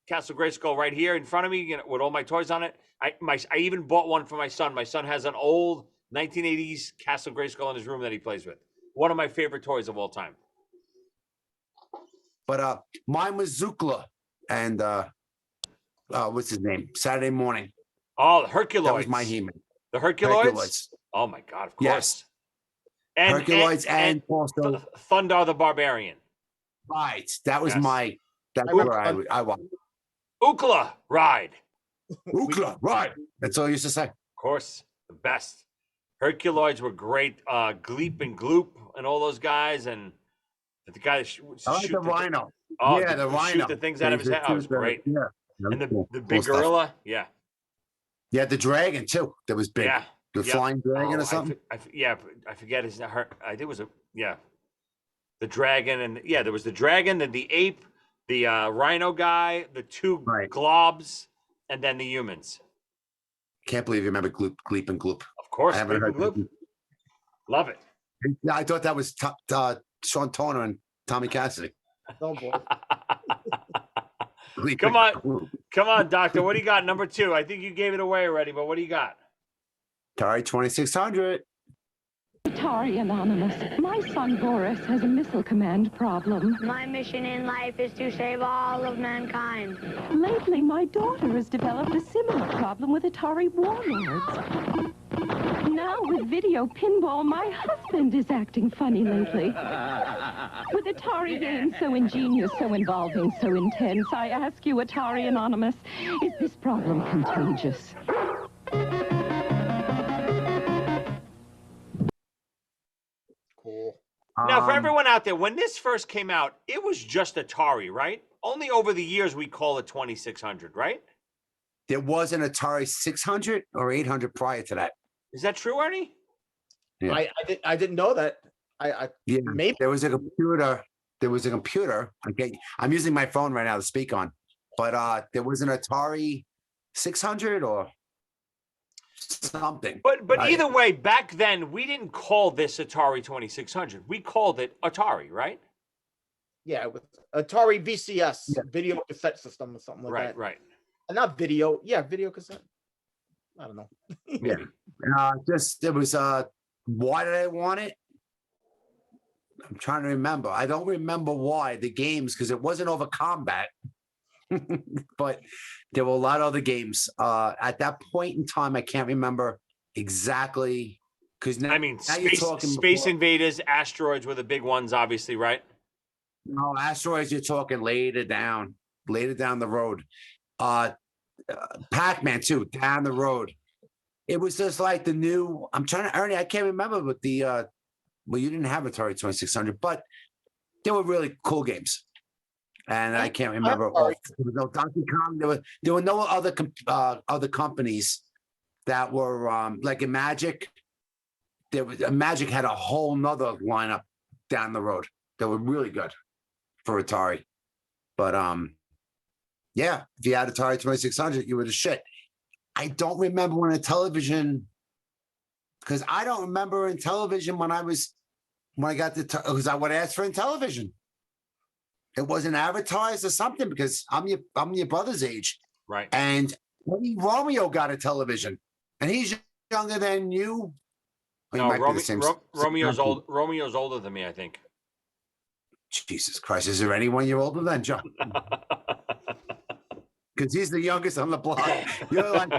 Castle Grayskull right here in front of me, with all my toys on it. I even bought one for my son. My son has an old 1980s Castle Grayskull in his room that he plays with. One of my favorite toys of all time. But mine was Zookla and what's his name? Saturday Morning. Oh, the Herculoids. That was my He-Man. The Herculoids? Oh my God, of course. Yes. And Herculoids and also Thundar the Barbarian. Right. That was Yes. that's where I was. Ookla Ride. Ookla, right. That's all I used to say. Of course, the best. Herculoids were great. Gleep and Gloop and all those guys, and the guy that I like shoot the Rhino. Oh, Yeah, the shoot Rhino. the things out of his They head. Oh, it was shoot the- great. Yeah. And the Cool big stuff. gorilla, yeah, Yeah, the dragon too. That was big. yeah, The yep. flying dragon or something. I forget his. I think it was the dragon, and there was the dragon, then the ape, the rhino guy, the two globs, and then the humans. Can't believe you remember Gleep and Gloop. Of course, I haven't Gleep and heard. Gloop. Love it. Yeah, I thought that was Sean Toner and Tommy Cassidy. Oh boy. Gleep Come and on, Gloop. come on, Doctor. What do you got? Number 2. I think you gave it away already, but what do you got? Atari 2600. Atari Anonymous. My son Boris has a missile command problem. My mission in life is to save all of mankind. Lately, my daughter has developed a similar problem with Atari warlords. Now with video pinball, my husband is acting funny lately. With Atari games so ingenious, so involving, so intense, I ask you, Atari Anonymous, is this problem contagious? Cool. Now, for everyone out there, when this first came out, it was just Atari, right? Only over the years we call it 2600, right? There was an Atari 600 or 800 prior to that. Is that true, Ernie? Yeah. I didn't know that. Yeah, maybe there was a computer. There was a computer. Okay, I'm using my phone right now to speak on, but there was an Atari 600 or something. But either way, back then we didn't call this Atari 2600. We called it Atari, right? Yeah, with Atari VCS, video cassette system or something like that. Right. And not video. Yeah, video cassette. I don't know. Yeah. Just it was why did I want it? I'm trying to remember. I don't remember why the games, because it wasn't over combat. But there were a lot of other games. At that point in time, I can't remember exactly because now, now you're talking Space Invaders, Asteroids were the big ones, obviously, right? No, Asteroids, you're talking later down the road. Pac-Man too, down the road. It was just like the new. I'm trying to, Ernie. I can't remember what the. Well, you didn't have Atari 2600, but they were really cool games. And I can't remember. There was no Donkey Kong. There were no other other companies that were like in Magic. There was Magic had a whole nother lineup down the road that were really good for Atari. But yeah, if you had Atari 2600, you were the shit. I don't remember when a television, because I don't remember in television when I got the, because I would ask for in television. It wasn't advertised or something because I'm your brother's age. Right. And maybe Romeo got a television and he's younger than you. No, Romeo's older than me, I think. Jesus Christ. Is there anyone you're older than, John? Because he's the youngest on the block. You're like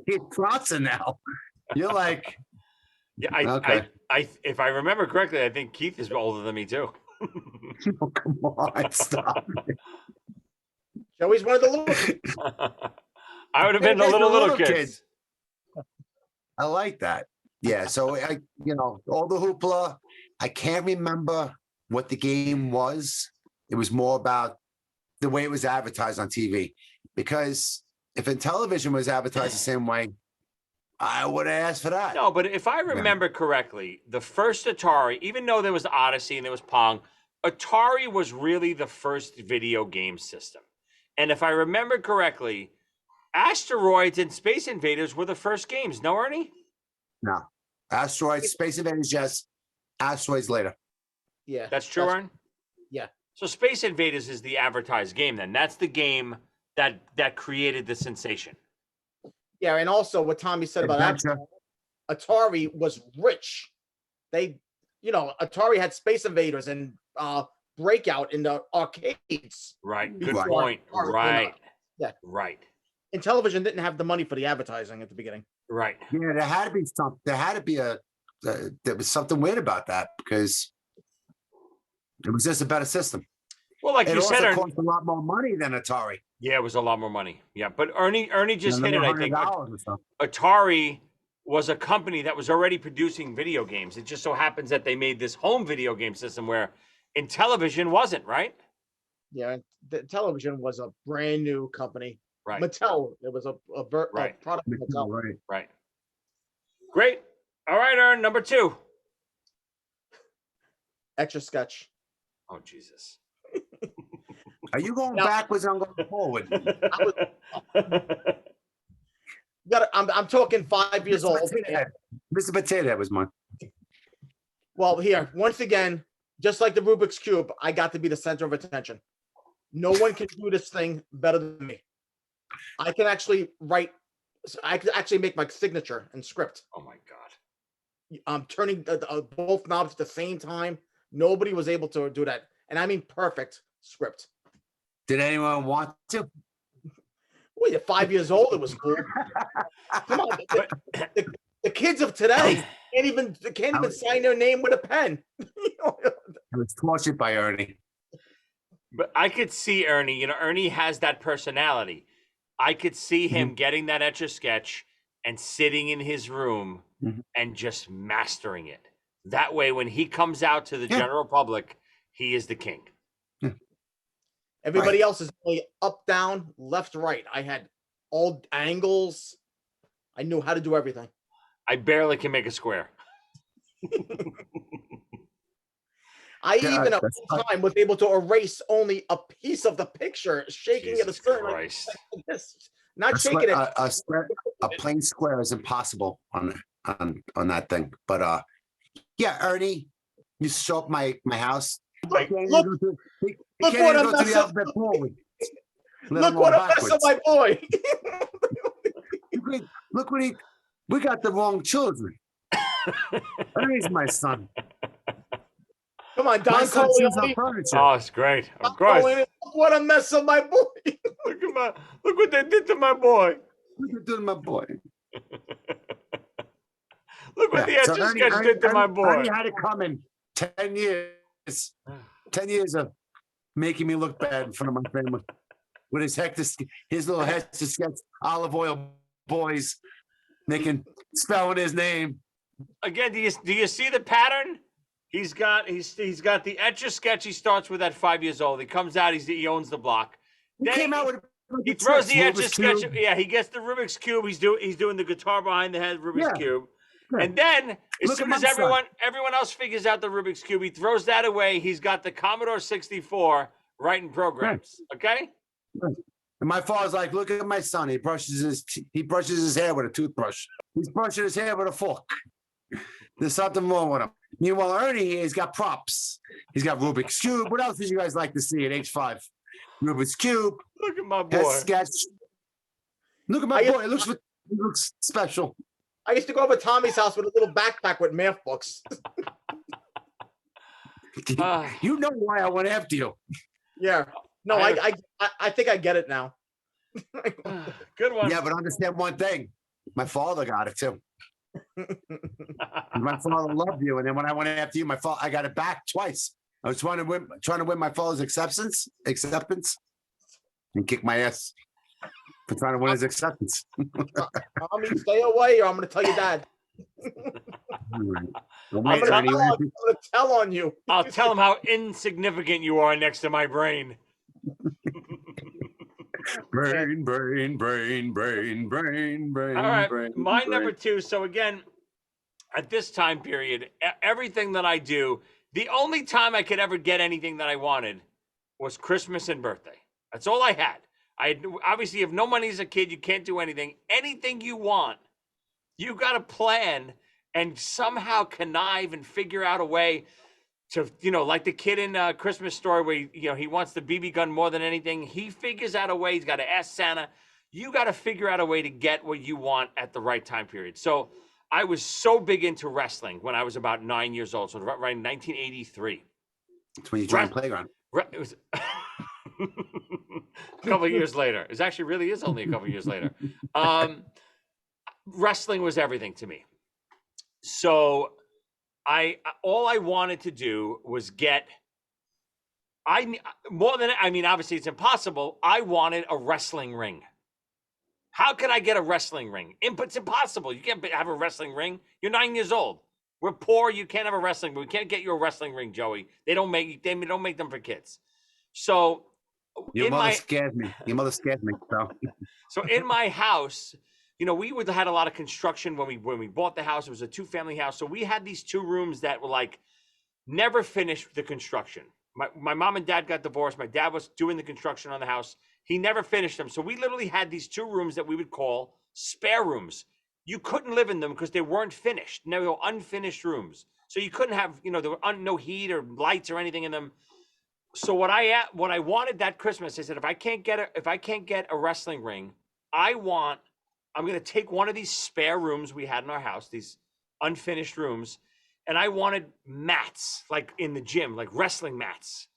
Keith Bronson now. You're like, yeah. If I remember correctly, I think Keith is older than me too. Oh, come on, stop. Joey's one of the little kids. I would have been the little kids. I like that. Yeah. So all the hoopla. I can't remember what the game was. It was more about the way it was advertised on TV. Because if in television was advertised the same way, I would have asked for that. No, but if I remember correctly, the first Atari, even though there was Odyssey and there was Pong, Atari was really the first video game system. And if I remember correctly, Asteroids and Space Invaders were the first games. No, Ernie? No. Asteroids, Space Invaders, yes. Asteroids later. Yeah. That's true, Ern? Yeah. So Space Invaders is the advertised game then. That's the game that created the sensation. Yeah, and also what Tommy said about Atari was rich. Atari had Space Invaders and Breakout in the arcades. Right. Good point. Right. Yeah. Right. And television didn't have the money for the advertising at the beginning. Right. Yeah, there had to be something. There had to be there was something weird about that because it was just a better system. Well, like you said, it cost a lot more money than Atari. Yeah, it was a lot more money. Yeah, but Ernie just hit it. I think $100 or something. Atari was a company that was already producing video games. It just so happens that they made this home video game system where in television wasn't, right? Yeah, the television was a brand new company. Right. Mattel. It was a Right. product of Mattel. Right. Right. Great. All right, Ern, number 2. Etcher Sketch. Oh, Jesus. Are you going Now- backwards? I'm going forward. I'm talking 5 years old. Mr. Potato Head was mine. Well, here, once again, just like the Rubik's Cube, I got to be the center of attention. No one can do this thing better than me. I can actually make my signature and script. Oh my God. I'm turning both knobs at the same time. Nobody was able to do that. And I mean perfect script. Did anyone want to? Well, you're 5 years old. It was cool. Come on. The kids of today can't even sign their name with a pen. I was tortured by Ernie. But I could see Ernie, Ernie has that personality. I could see him getting that Etcher Sketch and sitting in his room and just mastering it. That way, when he comes out to the general public, he is the king. Everybody else is only up, down, left, right. I had all angles. I knew how to do everything. I barely can make a square. I even at one time was able to erase only a piece of the picture, shaking it a certain like this. Not shaking it. A plain square is impossible on that thing. But yeah, Ernie, you show up my house. Look what I'm messing my boy. Look what we got the wrong children. Ernie's my son. Come on, Don Corleone. Oh, it's great. Of course. Look what a mess of my boy. Look what they did to my boy. Look what they did to my boy. Look what the Etcher Sketch did to my boy. Ernie had to come in 10 years. 10 years of making me look bad in front of my family. With his little Etcher Sketch olive oil boys spelling his name. Again, do you see the pattern? He's got the Etcher Sketch. He starts with at 5 years old. He comes out. He owns the block. Then he throws the Etcher Sketch. Yeah, he gets the Rubik's Cube. He's doing the guitar behind the head Rubik's Cube. Yeah. And then as soon as everyone else figures out the Rubik's Cube, he throws that away. He's got the Commodore 64 writing programs. Okay. And my father's like, look at my son. He brushes his hair with a toothbrush. He's brushing his hair with a fork. There's something wrong with him. Meanwhile, Ernie here, he's got props. He's got Rubik's Cube. What else did you guys like to see at age 5? Rubik's Cube. Look at my boy. Sketch. Look at my boy. It looks special. I used to go over to Tommy's house with a little backpack with math books. You know why I went after you. Yeah. No, I think I get it now. Good one. Yeah, but understand one thing. My father got it too. My father loved you, and then when I went after you, I got it back twice. I was trying to win my father's acceptance, and kick my ass for trying to win his acceptance. Tommy, stay away, or I'm going to tell your dad. I'm going to tell on you. I'll tell him how insignificant you are next to my brain. Brain. All right, my number 2. So again, at this time period, everything that I do, the only time I could ever get anything that I wanted was Christmas and birthday. That's all I had. Obviously, if no money as a kid, you can't do anything. Anything you want, you got to plan and somehow connive and figure out a way to, like the kid in Christmas Story where, he wants the BB gun more than anything. He figures out a way. He's got to ask Santa. You got to figure out a way to get what you want at the right time period. So I was so big into wrestling when I was about 9 years old. So right in 1983. That's when you joined Playground. It was a couple of years later. It actually really is only a couple of years later. Wrestling was everything to me. So all I wanted to do was obviously it's impossible. I wanted a wrestling ring. How can I get a wrestling ring? It's impossible. You can't have a wrestling ring. You're 9 years old. We're poor. You can't have a wrestling ring. We can't get you a wrestling ring, Joey. They don't make them for kids. So Your mother scared me. Your mother scared me. So in my house, you know, we would had a lot of construction when we bought the house. It was a 2-family house. So we had these 2 rooms that were like never finished the construction. My mom and dad got divorced. My dad was doing the construction on the house. He never finished them. So we literally had these 2 rooms that we would call spare rooms. You couldn't live in them because they weren't finished. They were unfinished rooms. So you couldn't have, you know, there were no heat or lights or anything in them. So what I wanted that Christmas, I said, if I can't get a wrestling ring, I'm going to take one of these spare rooms we had in our house, these unfinished rooms, and I wanted mats, like in the gym, like wrestling mats.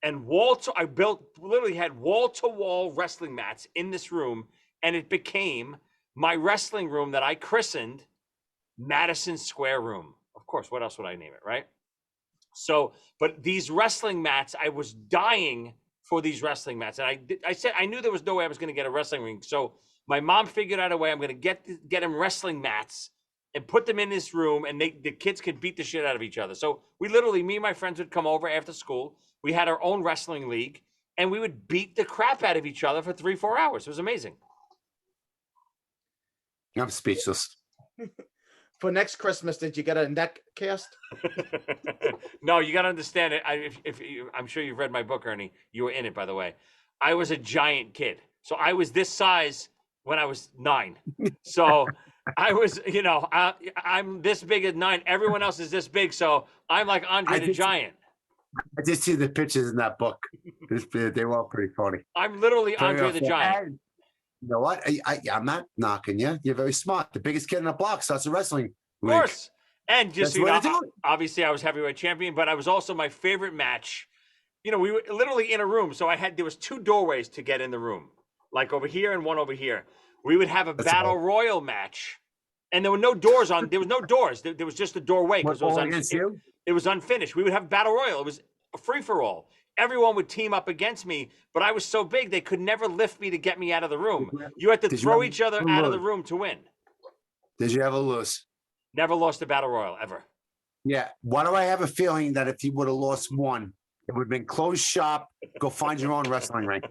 And I literally had wall-to-wall wrestling mats in this room, and it became my wrestling room that I christened Madison Square Room. Of course, what else would I name it, right? So, but these wrestling mats, I was dying for these wrestling mats. And I said, I knew there was no way I was going to get a wrestling ring. So my mom figured out a way. I'm going to get him wrestling mats and put them in this room, and the kids could beat the shit out of each other. So we literally, me and my friends would come over after school. We had our own wrestling league, and we would beat the crap out of each other for 3-4 hours. It was amazing. I'm speechless. For next Christmas, did you get a neck cast? No, you got to understand it. I'm sure you've read my book, Ernie. You were in it, by the way. I was a giant kid. So I was this size when I was 9. So I was, you know, I'm this big at 9. Everyone else is this big. So I'm like Andre the Giant. I did see the pictures in that book. They were all pretty funny. I'm literally Andre the Giant. And you know what? I'm not knocking you. You're very smart. The biggest kid in the block starts a wrestling league. Of course. And just, you know, do it. Obviously I was heavyweight champion, but I was also my favorite match. You know, we were literally in a room. So there was 2 doorways to get in the room, like over here and one over here. We would have a battle royal match, and there were no doors on. There was no doors. There was just a doorway because it was unfinished. We would have battle royal. It was a free for all. Everyone would team up against me, but I was so big they could never lift me to get me out of the room. You had to throw each other out of the room to win. Did you ever lose? Never lost a battle royal ever. Yeah. Why do I have a feeling that if you would have lost one, it would have been closed shop? Go find your own wrestling ring.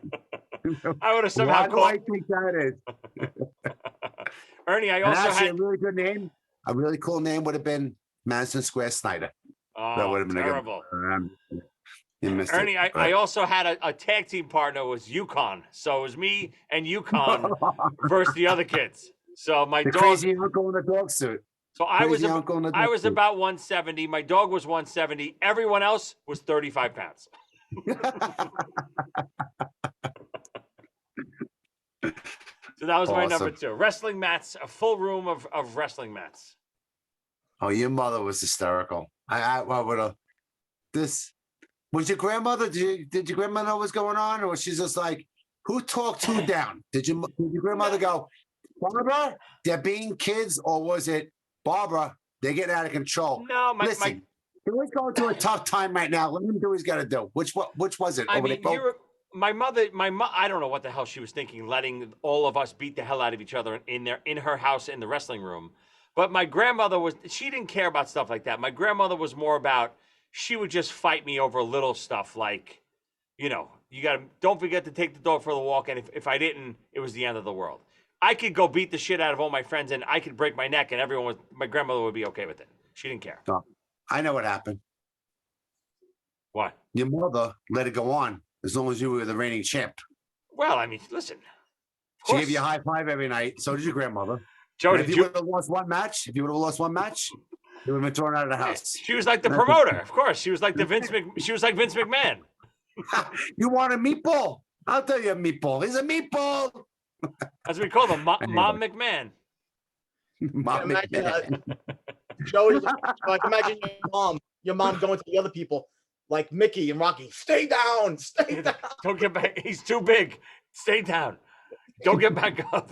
I would have somehow. Why do I think that is? Ernie, I also had a really good name. A really cool name would have been Madison Square Snyder. Oh, that would have been terrible. You missed Ernie, it, I also had a tag team partner was Yukon. So it was me and Yukon versus the other kids. So my the dog, crazy uncle in the dog suit. So I was about 170. My dog was 170. Everyone else was 35 pounds. So that was my number 2. Wrestling mats, a full room of wrestling mats. Oh, your mother was hysterical. I would have. This was your grandmother. Did your grandmother know what's going on, or was she just like, who talked who down? Did your grandmother go, Barbara, they're being kids, or was it Barbara? They're getting out of control. No, listen. He's going through a tough time right now. Let him do what he's got to do. Which was it? I mean, my mother, I don't know what the hell she was thinking, letting all of us beat the hell out of each other in her house in the wrestling room. But my grandmother she didn't care about stuff like that. My grandmother was more about, she would just fight me over little stuff like, you know, don't forget to take the dog for the walk. And if I didn't, it was the end of the world. I could go beat the shit out of all my friends and I could break my neck and my grandmother would be okay with it. She didn't care. No, I know what happened. What? Your mother let it go on as long as you were the reigning champ. Well, I mean, listen. She gave you a high five every night. So did your grandmother. Joe, if you would have lost one match, you would have been thrown out of the house. She was like the promoter, of course. She was like Vince McMahon. You want a meatball? I'll tell you a meatball. Here's a meatball. As we call them, Mom McMahon. Mom McMahon. Joey, like imagine your mom going to the other people like Mickey and Rocky. Stay down. Don't get back. He's too big. Stay down. Don't get back up.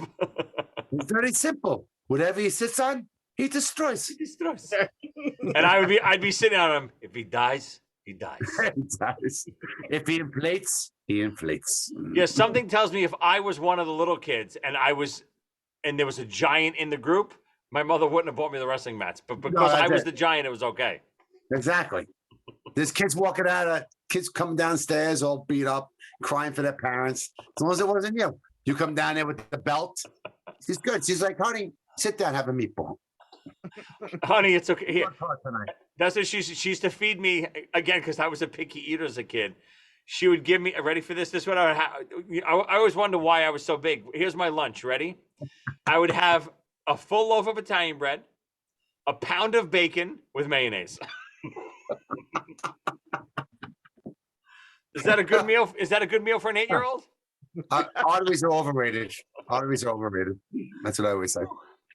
It's very simple. Whatever he sits on, he destroys. And I'd be sitting on him. If he dies, he dies. He dies. If he inflates, he inflates. Yeah, something tells me if I was one of the little kids and I was and there was a giant in the group, my mother wouldn't have bought me the wrestling mats. But No, because I that's was it. the giant, it was okay. Exactly. There's kids walking out of kids coming downstairs all beat up, crying for their parents. As long as it wasn't you. You come down there with the belt. She's good. She's like, honey, sit down, have a meatball. Honey, it's okay. Here. Work hard tonight. That's what she used to feed me again because I was a picky eater as a kid. She would give me ready for this. This is what I would have. I always wonder why I was so big. Here's my lunch. Ready? I would have a full loaf of Italian bread, a pound of bacon with mayonnaise. Is that a good meal? Is that a good meal for an 8-year-old? Arteries are overrated. Arteries are overrated. That's what I always say.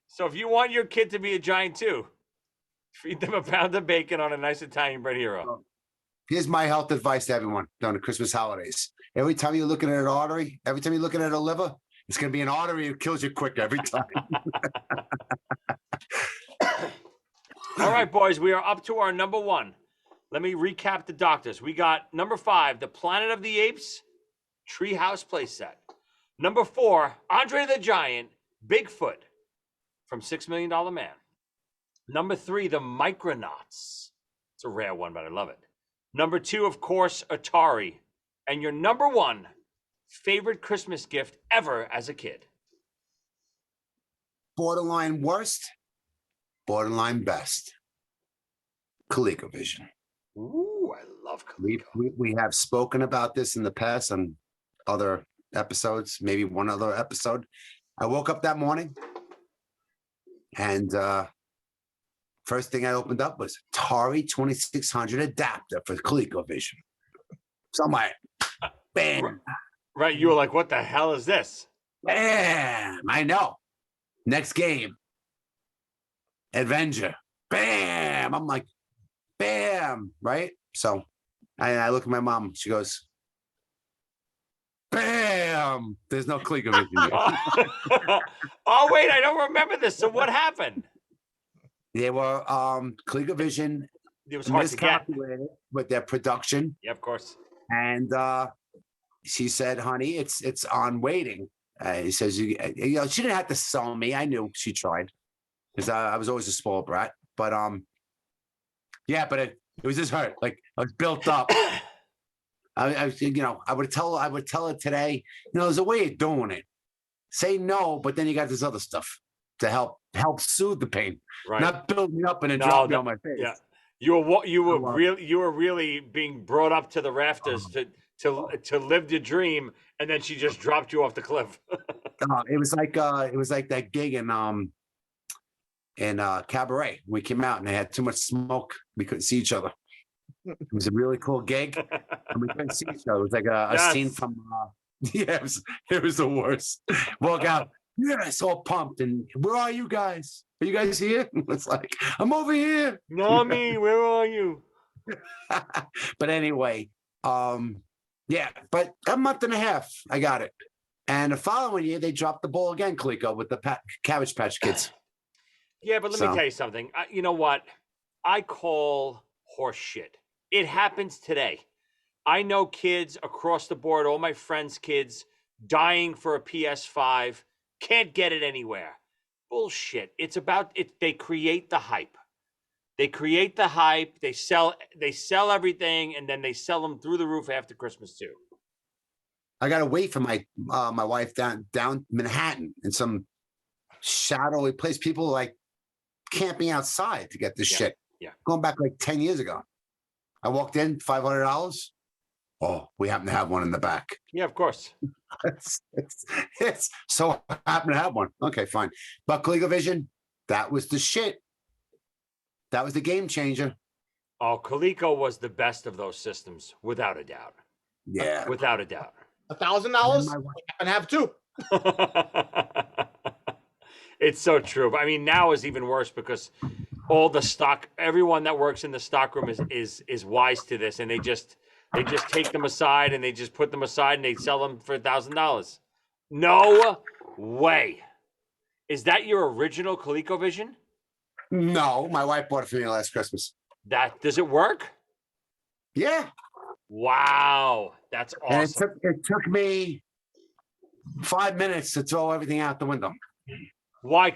So if you want your kid to be a giant too, feed them a pound of bacon on a nice Italian bread hero. Here's my health advice to everyone during the Christmas holidays. Every time you're looking at an artery, every time you're looking at a liver, it's going to be an artery that kills you quick every time. All right, boys, we are up to our number 1. Let me recap the doctors. We got number 5, the Planet of the Apes Treehouse playset. Number 4, Andre the Giant, Bigfoot from $6 Million Man. Number 3, the Micronauts. It's a rare one, but I love it. Number 2, of course, Atari. And your number 1 favorite Christmas gift ever as a kid. Borderline worst, borderline best. ColecoVision. Ooh, I love Coleco. We have spoken about this in the past on other episodes, maybe one other episode. I woke up that morning and first thing I opened up was Atari 2600 adapter for ColecoVision. So I'm like, bam. Right, you were like, what the hell is this? Bam, I know. Next game, Avenger. Bam. I'm like, bam, right? So I look at my mom. She goes, bam. There's no ColecoVision yet. Oh, wait, I don't remember this. So what happened? They were ColecoVision. It was hard to get. Miscalculated with their production. Yeah, of course. And she said, honey, it's on waiting. He says, you know, she didn't have to sell me. I knew she tried because I was always a spoiled brat. But yeah, but it was just hurt. Like I was built up. I was, you know, I would tell her today, you know, there's a way of doing it. Say no, but then you got this other stuff to help soothe the pain, right? Not build me up and then drop me on my face. Yeah, you were really being brought up to the rafters to live the dream, and then she just dropped you off the cliff. It was like that gig in Cabaret. We came out and they had too much smoke. We couldn't see each other. It was a really cool gig, and we couldn't see each other. It was like a scene from. Yeah, it was the worst. Walk out. Yes, all pumped. And where are you guys? Are you guys here? It's like, I'm over here. Nami, where are you? But anyway, yeah, but a month and a half, I got it. And the following year, they dropped the ball again, Coleco, with the Cabbage Patch Kids. Yeah, but let me tell you something. You know what? I call horse shit. It happens today. I know kids across the board, all my friends' kids, dying for a PS5, can't get it anywhere. Bullshit. It's about it. They create the hype. They create the hype. They sell everything, and then they sell them through the roof after Christmas too. I gotta wait for my my wife down Manhattan in some shadowy place. People like camping outside to get this shit. Yeah. Going back like 10 years ago. I walked in, $500. Oh, we happen to have one in the back. Yeah, of course. it's so I happen to have one. Okay, fine. But ColecoVision, that was the shit. That was the game changer. Oh, Coleco was the best of those systems, without a doubt. Yeah. Without a doubt. $1,000? I have two. It's so true. I mean, now is even worse because all the stock, everyone that works in the stockroom is wise to this, and they just take them aside and they just put them aside and they sell them for $1,000. No way. Is that your original ColecoVision? No, my wife bought it for me last Christmas. Does it work? Yeah. Wow, that's awesome. And it took me 5 minutes to throw everything out the window. Why?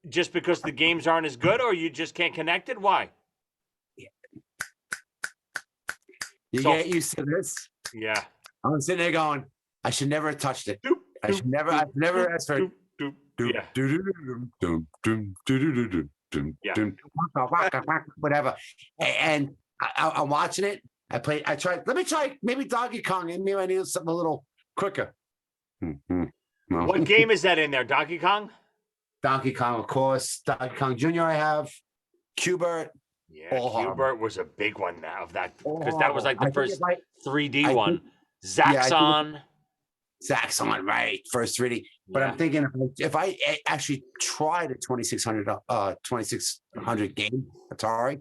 Just because the games aren't as good, or you just can't connect it? Why? You get used to this. Yeah. I'm sitting there going, I should never have touched it. I've never asked for it. Whatever. And I'm watching it. I tried, let me try maybe Donkey Kong. And maybe I need something a little quicker. No. What game is that in there? Donkey Kong? Donkey Kong, of course. Donkey Kong Jr. I have. Qbert. Yeah, Qbert was a big one now of that because that was like the first 3D one. Zaxxon. Zaxxon, right? First 3D. But I'm thinking if I actually tried a 2600 game Atari,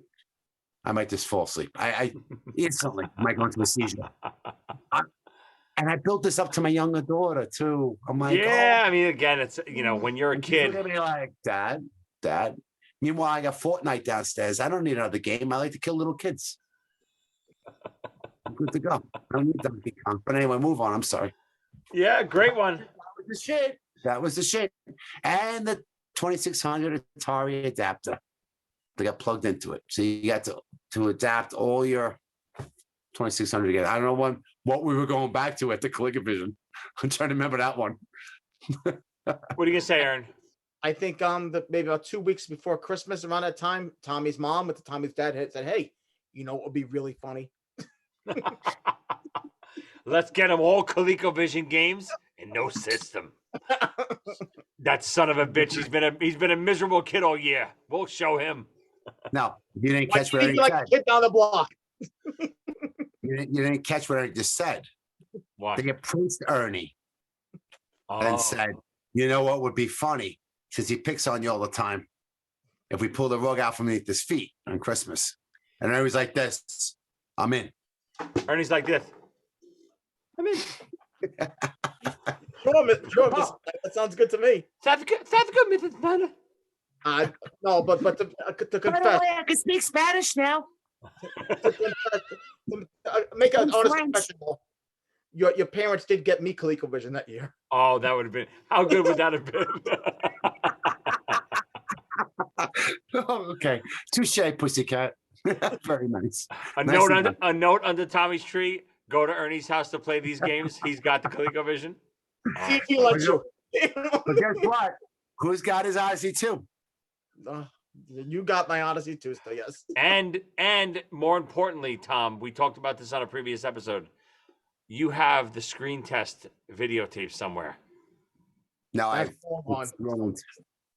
I might just fall asleep. I instantly might go into a seizure. And I built this up to my younger daughter too. I'm like, I mean, again, it's when you're a kid, she's gonna be like, Dad. Meanwhile, I got Fortnite downstairs. I don't need another game. I like to kill little kids. I'm good to go. I don't need Donkey Kong. But anyway, move on. I'm sorry. Yeah, great one. That was the shit. And the 2600 Atari adapter. They got plugged into it. So you got to adapt all your 2600 together. I don't know what we were going back to at the ColecoVision. I'm trying to remember that one. What are you gonna say, Aaron? I think maybe about 2 weeks before Christmas, around that time, Tommy's mom with Tommy's dad said, "Hey, you know what would be really funny? Let's get them all ColecoVision games and no system." That son of a bitch. He's been a miserable kid all year. We'll show him. No, you didn't catch what I like said. a kid down the block. You didn't catch what I just said. What? They approached Ernie and said, "You know what would be funny? Since he picks on you all the time, if we pull the rug out from beneath his feet on Christmas." And Ernie's like this, "I'm in." Ernie's like this. I'm in. Sure, that sounds good to me. Sounds good, Mrs. Banner. No, but to confess, I can speak Spanish now. Make an honest confession. Your parents did get me ColecoVision that year. Oh, that would have been. How good would that have been? Okay, touche, pussycat. Very nice. A note under Tommy's tree. Go to Ernie's house to play these games. He's got the ColecoVision. See if he lets you. But guess what? Who's got his Odyssey too? You got my Odyssey too, so yes. And more importantly, Tom, we talked about this on a previous episode. You have the screen test videotape somewhere. No, I ruined.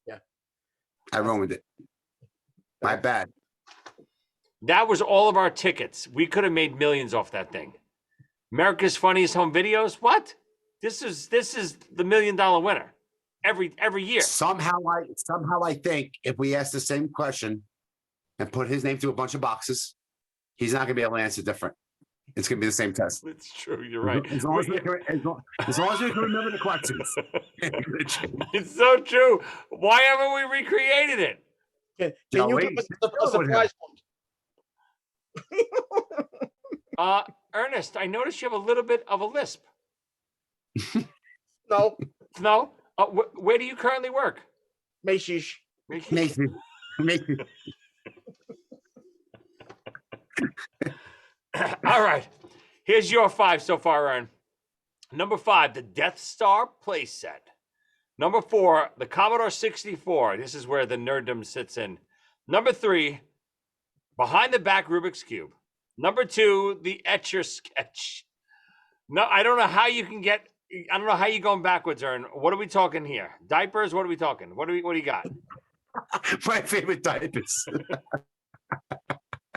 Yeah, I ruined it. My bad. That was all of our tickets. We could have made millions off that thing. America's Funniest Home Videos. What? This is the $1 million winner every year. Somehow I think if we ask the same question and put his name through a bunch of boxes, he's not gonna be able to answer different. It's gonna be the same test. It's true. You're right. As long as we can remember the questions. It's so true. Why haven't we recreated it? Can you give us a surprise one? Ernest, I noticed you have a little bit of a lisp. No. No? Where do you currently work? Macy's. Macy's. All right. Here's your 5 so far, Ern. Number 5, the Death Star playset. Number 4, the Commodore 64. This is where the nerddom sits in. Number 3, behind the back Rubik's Cube. Number 2, the Etcher Sketch. No, I don't know how you going backwards, Ern. What are we talking here? Diapers? What are we talking? What do you got? My favorite diapers.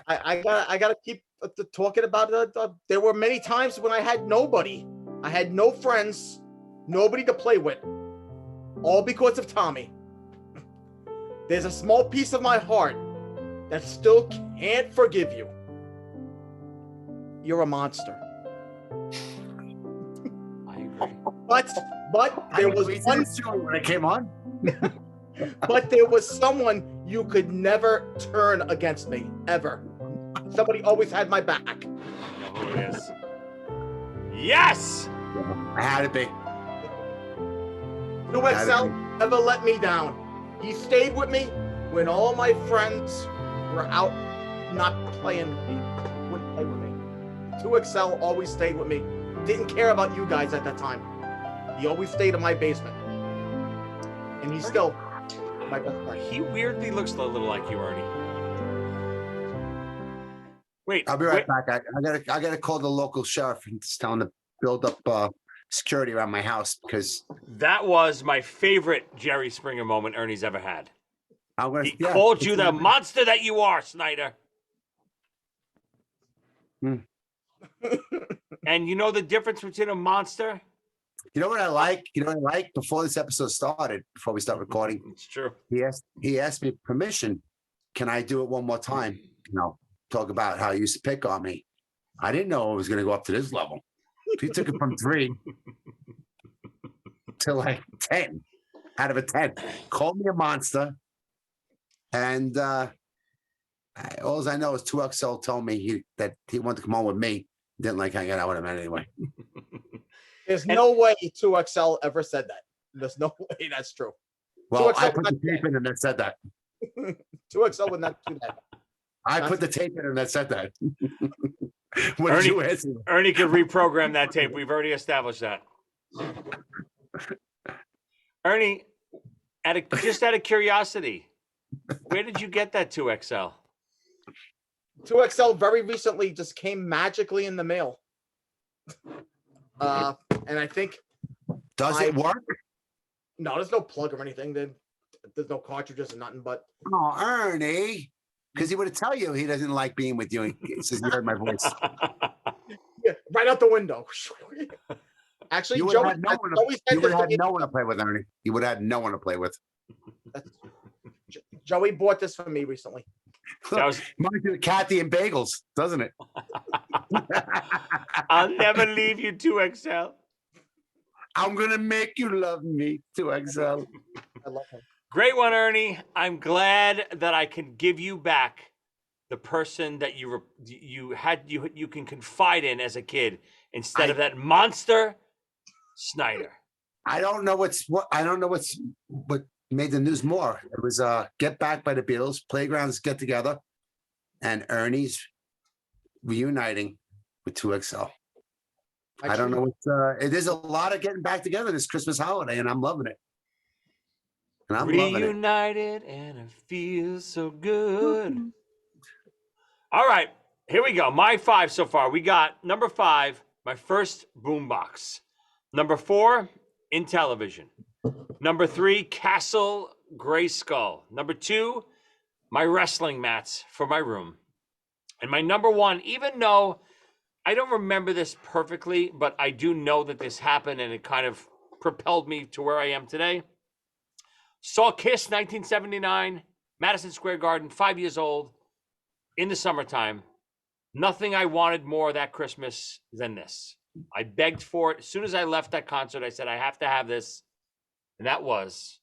I gotta keep talking about it. There were many times when I had nobody. I had no friends, nobody to play with, all because of Tommy. There's a small piece of my heart that still can't forgive you. You're a monster. I agree. But there was one when it came on. But there was someone you could never turn against me, ever. Somebody always had my back. I know who it is. Yes! I had to be. 2XL, never let me down. He stayed with me when all my friends were out not playing with me. Wouldn't play with me. 2XL always stayed with me. Didn't care about you guys at that time. He always stayed in my basement. And he's still my best friend. He weirdly looks a little like you, Ernie. Wait, I'll be right back. I gotta call the local sheriff and tell him to build up security around my house because that was my favorite Jerry Springer moment Ernie's ever had. He yeah, called you the monster that you are, Snyder. And you know the difference between a monster? You know what I like? You know what I like? Before this episode started, before we start recording, it's true. He asked me permission. Can I do it one more time? You know, talk about how he used to pick on me. I didn't know it was going to go up to this level. He took it from 3 to like 10 out of a 10. Called me a monster. And all I know is 2XL told me that he wanted to come on with me. Didn't like hanging out with him anyway. There's no way 2XL ever said that. There's no way that's true. Well, I put the tape in and that said that. 2XL would not do that. I put the tape in and that said that. What did you ask? Ernie could reprogram that tape. We've already established that. Ernie, just out of curiosity, where did you get that 2XL? 2XL very recently just came magically in the mail. And I think... Does it work? No, there's no plug or anything. There's no cartridges or nothing, but... Oh, Ernie. Because he would tell you he doesn't like being with you. He says, you heard my voice. Yeah, right out the window. Actually, you would have had no one to play with, Ernie. You would have had no one to play with. Joey bought this for me recently. Reminds you of Kathy and Bagels, doesn't it? I'll never leave you, 2XL. I'm going to make you love me, 2XL. I love him. Great one, Ernie. I'm glad that I can give you back the person that you can confide in as a kid instead of that monster Snyder. I don't know what made the news more. It was Get Back by the Beatles, Playgrounds Get Together, and Ernie's reuniting with 2XL. I don't know what there's a lot of getting back together this Christmas holiday, and I'm loving it. And I'm reunited, and it feels so good. All right, here we go. My 5 so far. We got number 5, my first boombox. Number 4, Intellivision. Number 3, Castle Grayskull. Number 2, my wrestling mats for my room. And my number 1, even though I don't remember this perfectly, but I do know that this happened and it kind of propelled me to where I am today. Saw Kiss 1979, Madison Square Garden, 5 years old, in the summertime. Nothing I wanted more that Christmas than this. I begged for it. As soon as I left that concert, I said, I have to have this. And that was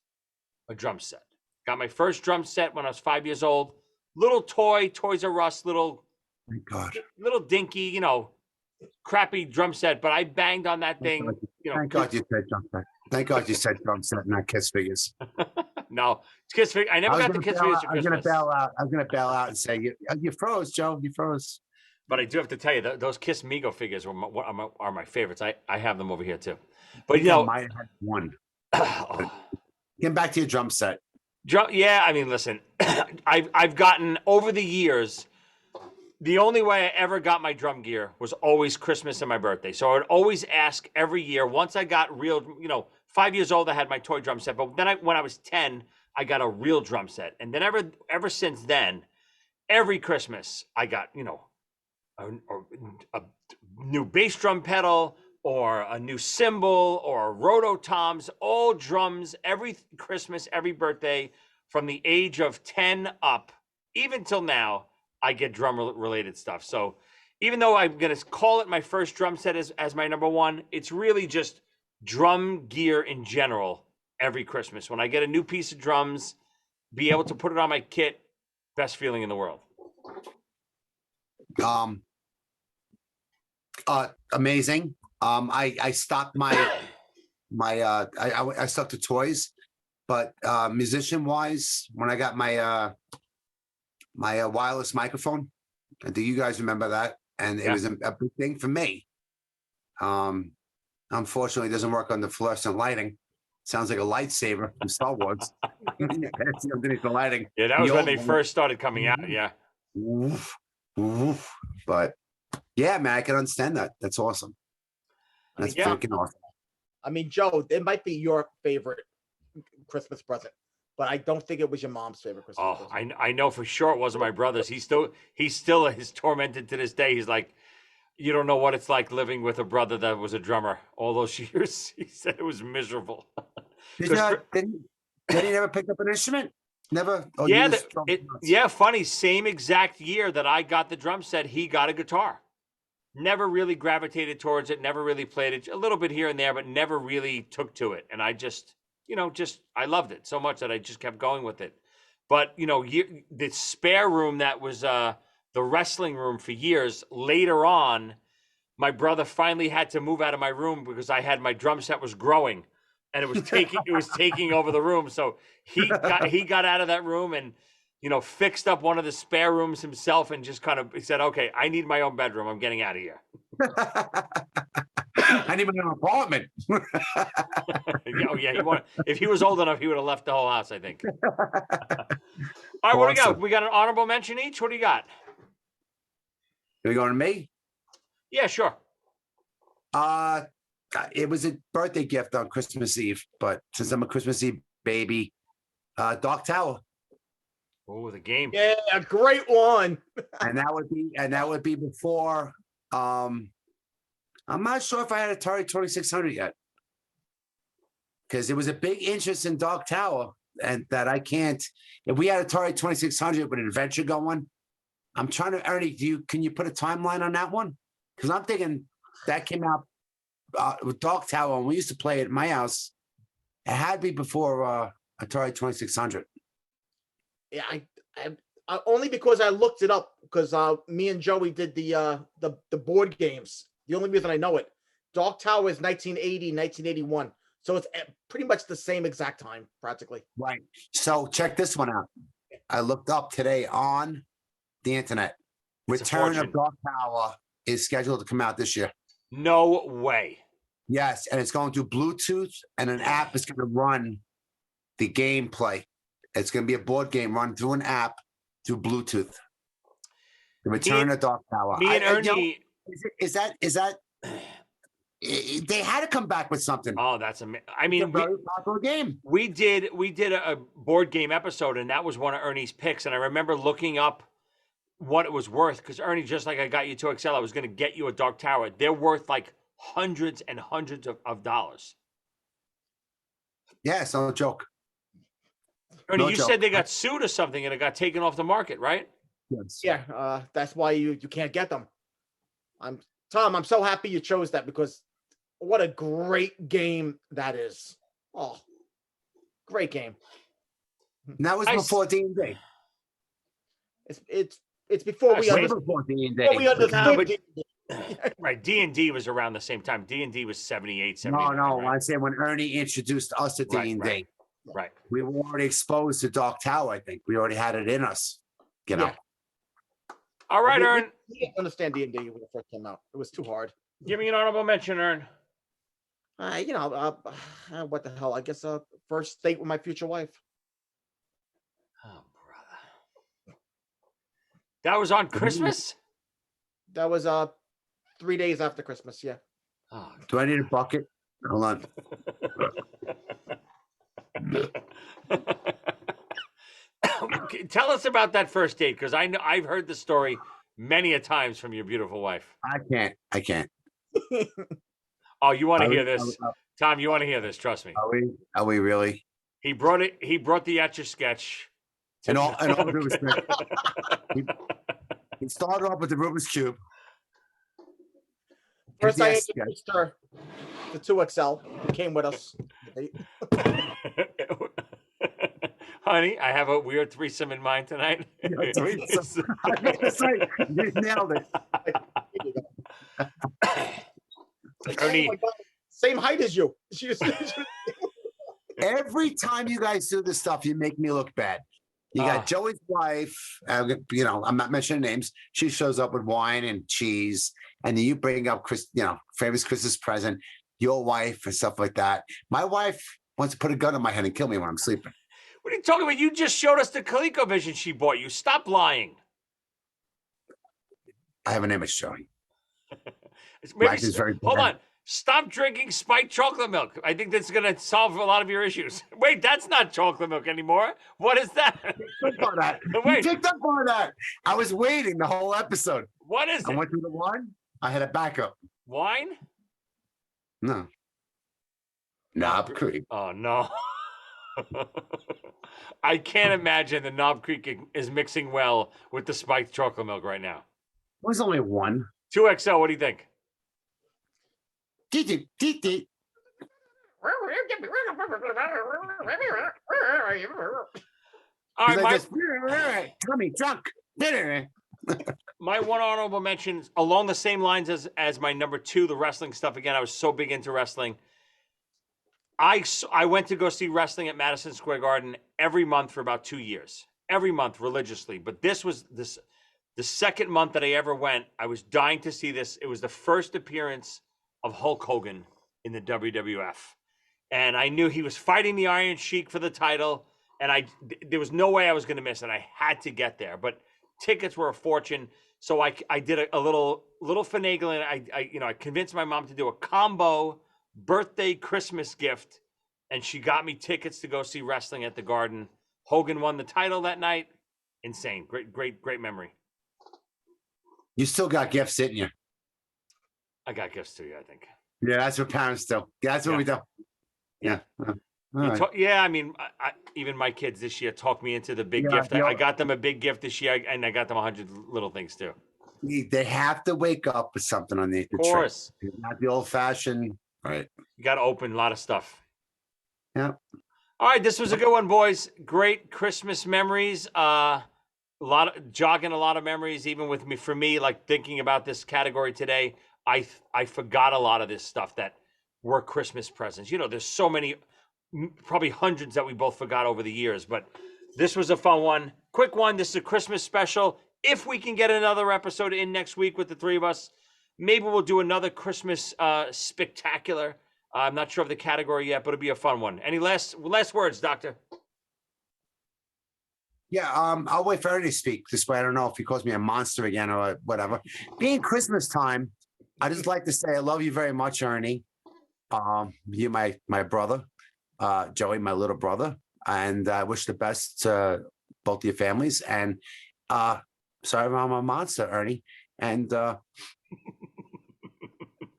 a drum set. Got my first drum set when I was 5 years old. Little toy, Toys R Us, little dinky, crappy drum set. But I banged on that thing. Thank God you said drum set. Thank God you said drum set, not Kiss figures. No, it's Kiss figures. I never got the Kiss figures for Christmas. I was going to bail out and say, you froze, Joe. You froze. But I do have to tell you, those Kiss Mego figures are my favorites. I have them over here, too. But, I might have had one. Getting back to your drum set. Yeah, I mean, listen, I've gotten, over the years, the only way I ever got my drum gear was always Christmas and my birthday. So I would always ask every year. Once I got real, 5 years old, I had my toy drum set. But then when I was 10, I got a real drum set. And then ever since then, every Christmas, I got, a new bass drum pedal or a new cymbal or rototoms, all drums, every Christmas, every birthday, from the age of 10 up, even till now, I get drum-related stuff. So even though I'm going to call it my first drum set as my number 1, it's really just drum gear in general every Christmas. When I get a new piece of drums, be able to put it on my kit, best feeling in the world. Amazing. I stopped I stuck to toys. But musician wise, when I got my my wireless microphone, I think you guys remember that, and it was a big thing for me. Unfortunately, it doesn't work on the fluorescent lighting. Sounds like a lightsaber from Star Wars. Underneath the lighting. Yeah, that was when they first started coming out. Yeah. Woof, woof. But yeah, man, I can understand that. That's awesome. That's freaking awesome. I mean, Joe, it might be your favorite Christmas present, but I don't think it was your mom's favorite Christmas present. I know for sure it wasn't my brother's. He's still is tormented to this day. He's like, you don't know what it's like living with a brother that was a drummer all those years. He said it was miserable. Did he never pick up an instrument? Never. Oh, Yeah, funny. Same exact year that I got the drum set, he got a guitar. Never really gravitated towards it. Never really played it. A little bit here and there, but never really took to it. And I just, I loved it so much that I just kept going with it. But the spare room that was the wrestling room for years. Later on, my brother finally had to move out of my room because I had my drum set was growing, and it was taking over the room. So he got out of that room and fixed up one of the spare rooms himself and just kind of said, "Okay, I need my own bedroom. I'm getting out of here." I need my own apartment. If he was old enough, he would have left the whole house, I think. All right, what do we got? We got an honorable mention each. What do you got? Are we going to me? Yeah, sure. It was a birthday gift on Christmas Eve, but since I'm a Christmas Eve baby, Dark Tower. Oh, the game. Yeah, a great one. and that would be before. I'm not sure if I had Atari 2600 yet, because there was a big interest in Dark Tower, and that I can't. If we had Atari 2600 with an adventure going, I'm trying to. Ernie, can you put a timeline on that one? Because I'm thinking that came out with Dark Tower, and we used to play it at my house. It had to be before Atari 2600. Yeah, I only because I looked it up, because me and Joey did the board games. The only reason I know it. Dark Tower is 1980, 1981. So it's pretty much the same exact time, practically. Right. So check this one out. I looked up today on the internet. Return of Dark Tower is scheduled to come out this year. No way. Yes, and it's going through Bluetooth, and an app is going to run the gameplay. It's going to be a board game run through an app through Bluetooth. The Return of Dark Tower. Me and Ernie. Is that? They had to come back with something. Oh, that's amazing. I mean, it's a very popular game. We did a board game episode, and that was one of Ernie's picks. And I remember looking up what it was worth, because Ernie, just like I got you 2XL, I was going to get you a Dark Tower. They're worth like hundreds and hundreds of dollars. Yeah, it's no joke. Ernie, No you joke. said they got sued or something, and it got taken off the market, right? Yes. Yeah, that's why you can't get them. Tom, I'm so happy you chose that, because what a great game that is. Oh, great game. And that was before D&D. It's before we Way understood. before D&D. Before we understood D&D. Right, D&D was around the same time. D&D was 78, 79. No, right? I said when Ernie introduced us to D&D. Right. We were already exposed to Dark Tower, I think. We already had it in us. You know. Yeah. All right, Ern. We didn't understand D&D when it first came out. It was too hard. Give me an honorable mention, Ern. What the hell? I guess first date with my future wife. Oh, brother. That was on Christmas? That was 3 days after Christmas. Yeah. Oh, Do I need a bucket? Hold on. Tell us about that first date, because I've heard the story many a times from your beautiful wife. I can't. Oh, you want to hear this, Tom? You want to hear this? Trust me. Are we really? He brought the Etcher Sketch. And all Rubik's Cube. He started off with the Rubik's Cube. First, I introduced her to 2XL, who came with us. Honey, I have a weird threesome in mind tonight. You nailed it. Ernie, oh my God, same height as you. Every time you guys do this stuff, you make me look bad. You got Joey's wife, you know, I'm not mentioning names. She shows up with wine and cheese, and then you bring up famous Christmas present, your wife and stuff like that. My wife wants to put a gun in my head and kill me when I'm sleeping. What are you talking about? You just showed us the ColecoVision she bought you. Stop lying. I have an image, Joey. Maybe, hold on. Stop drinking spiked chocolate milk. I think that's going to solve a lot of your issues. Wait, that's not chocolate milk anymore. What is that? You picked up on that. Wait. You picked up on that. I was waiting the whole episode. What is it? I went through the wine. I had a backup. Wine? No. Knob Creek. Oh, no. I can't imagine the Knob Creek is mixing well with the spiked chocolate milk right now. It was only one. 2XL, what do you think? All right, Tommy drunk. My one honorable mention along the same lines as my number 2, the wrestling stuff. Again, I was so big into wrestling. I went to go see wrestling at Madison Square Garden every month for about 2 years, every month religiously. But this was the second month that I ever went. I was dying to see this. It was the first appearance of Hulk Hogan in the WWF. And I knew he was fighting the Iron Sheik for the title. And there was no way I was going to miss it. I had to get there. But tickets were a fortune. So I did a little finagling. I convinced my mom to do a combo birthday Christmas gift. And she got me tickets to go see wrestling at the Garden. Hogan won the title that night. Insane. Great memory. You still got gifts, didn't you? I got gifts to you, I think. Yeah, that's what parents do. That's what we do. Yeah. Yeah, I mean, even my kids this year talked me into the big gift. I got them a big gift this year, and I got them 100 little things too. They have to wake up with something underneath the tree. Of course. Not the old-fashioned, right. You got to open a lot of stuff. Yeah. All right, this was a good one, boys. Great Christmas memories. Jogging a lot of memories, even with me. For me, like thinking about this category today, I forgot a lot of this stuff that were Christmas presents. You know, there's so many, probably hundreds that we both forgot over the years, but this was a fun one. Quick one. This is a Christmas special. If we can get another episode in next week with the three of us, maybe we'll do another Christmas spectacular. I'm not sure of the category yet, but it'll be a fun one. Any last words, Doctor? Yeah, I'll wait for Ernie to speak. This way, I don't know if he calls me a monster again or whatever. Being Christmas time, I just like to say I love you very much, Ernie. You're my brother, Joey, my little brother, and I wish the best to both of your families. And sorry, I'm a monster, Ernie, and I'm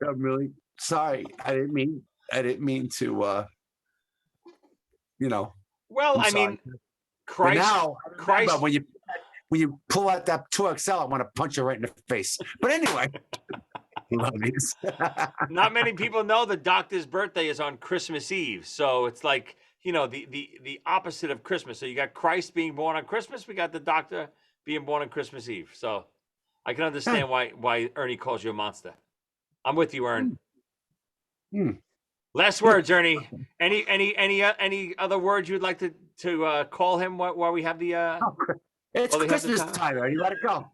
really sorry. I didn't mean to. Well, I mean, Christ. When you pull out that 2XL, I want to punch you right in the face. But anyway. Not many people know the Doctor's birthday is on Christmas Eve, so it's like the opposite of Christmas. So you got Christ being born on Christmas, we got the Doctor being born on Christmas Eve. So I can understand why Ernie calls you a monster. I'm with you, Ern. Last words, Ernie. Any other words you'd like to call him while we have the? It's Christmas time, Ernie. Let it go.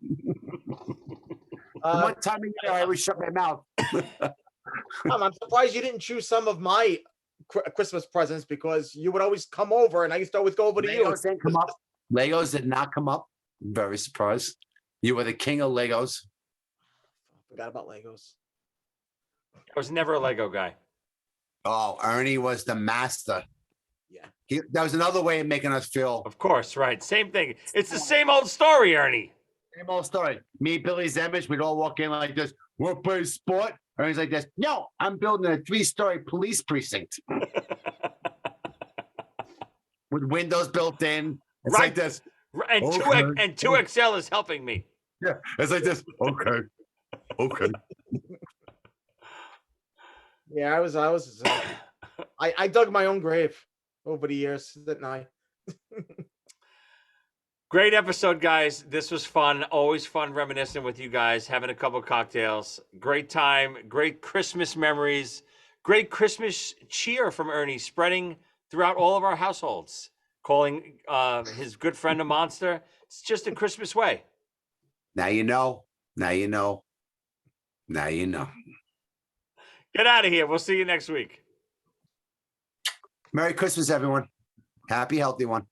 One time a year, I always shut my mouth. I'm surprised you didn't choose some of my Christmas presents because you would always come over, and I used to always go over to you. Legos didn't come up. Legos did not come up. I'm very surprised. You were the king of Legos. Forgot about Legos. I was never a Lego guy. Oh, Ernie was the master. Yeah. That was another way of making us feel. Of course, right. Same thing. It's the same old story, Ernie. Same old story. Me, Billy Zemich, we'd all walk in like this. We'll play sport. Ernie's like this. No, I'm building a 3-story police precinct. With windows built in. It's right. like this. And, okay. 2XL is helping me. Yeah, it's like this. Okay. Okay. Yeah, I dug my own grave over the years, didn't I? Great episode, guys. This was fun. Always fun reminiscing with you guys, having a couple cocktails. Great time. Great Christmas memories. Great Christmas cheer from Ernie, spreading throughout all of our households, calling his good friend a monster. It's just a Christmas way. Now you know. Now you know. Now you know. Get out of here. We'll see you next week. Merry Christmas, everyone. Happy, healthy one.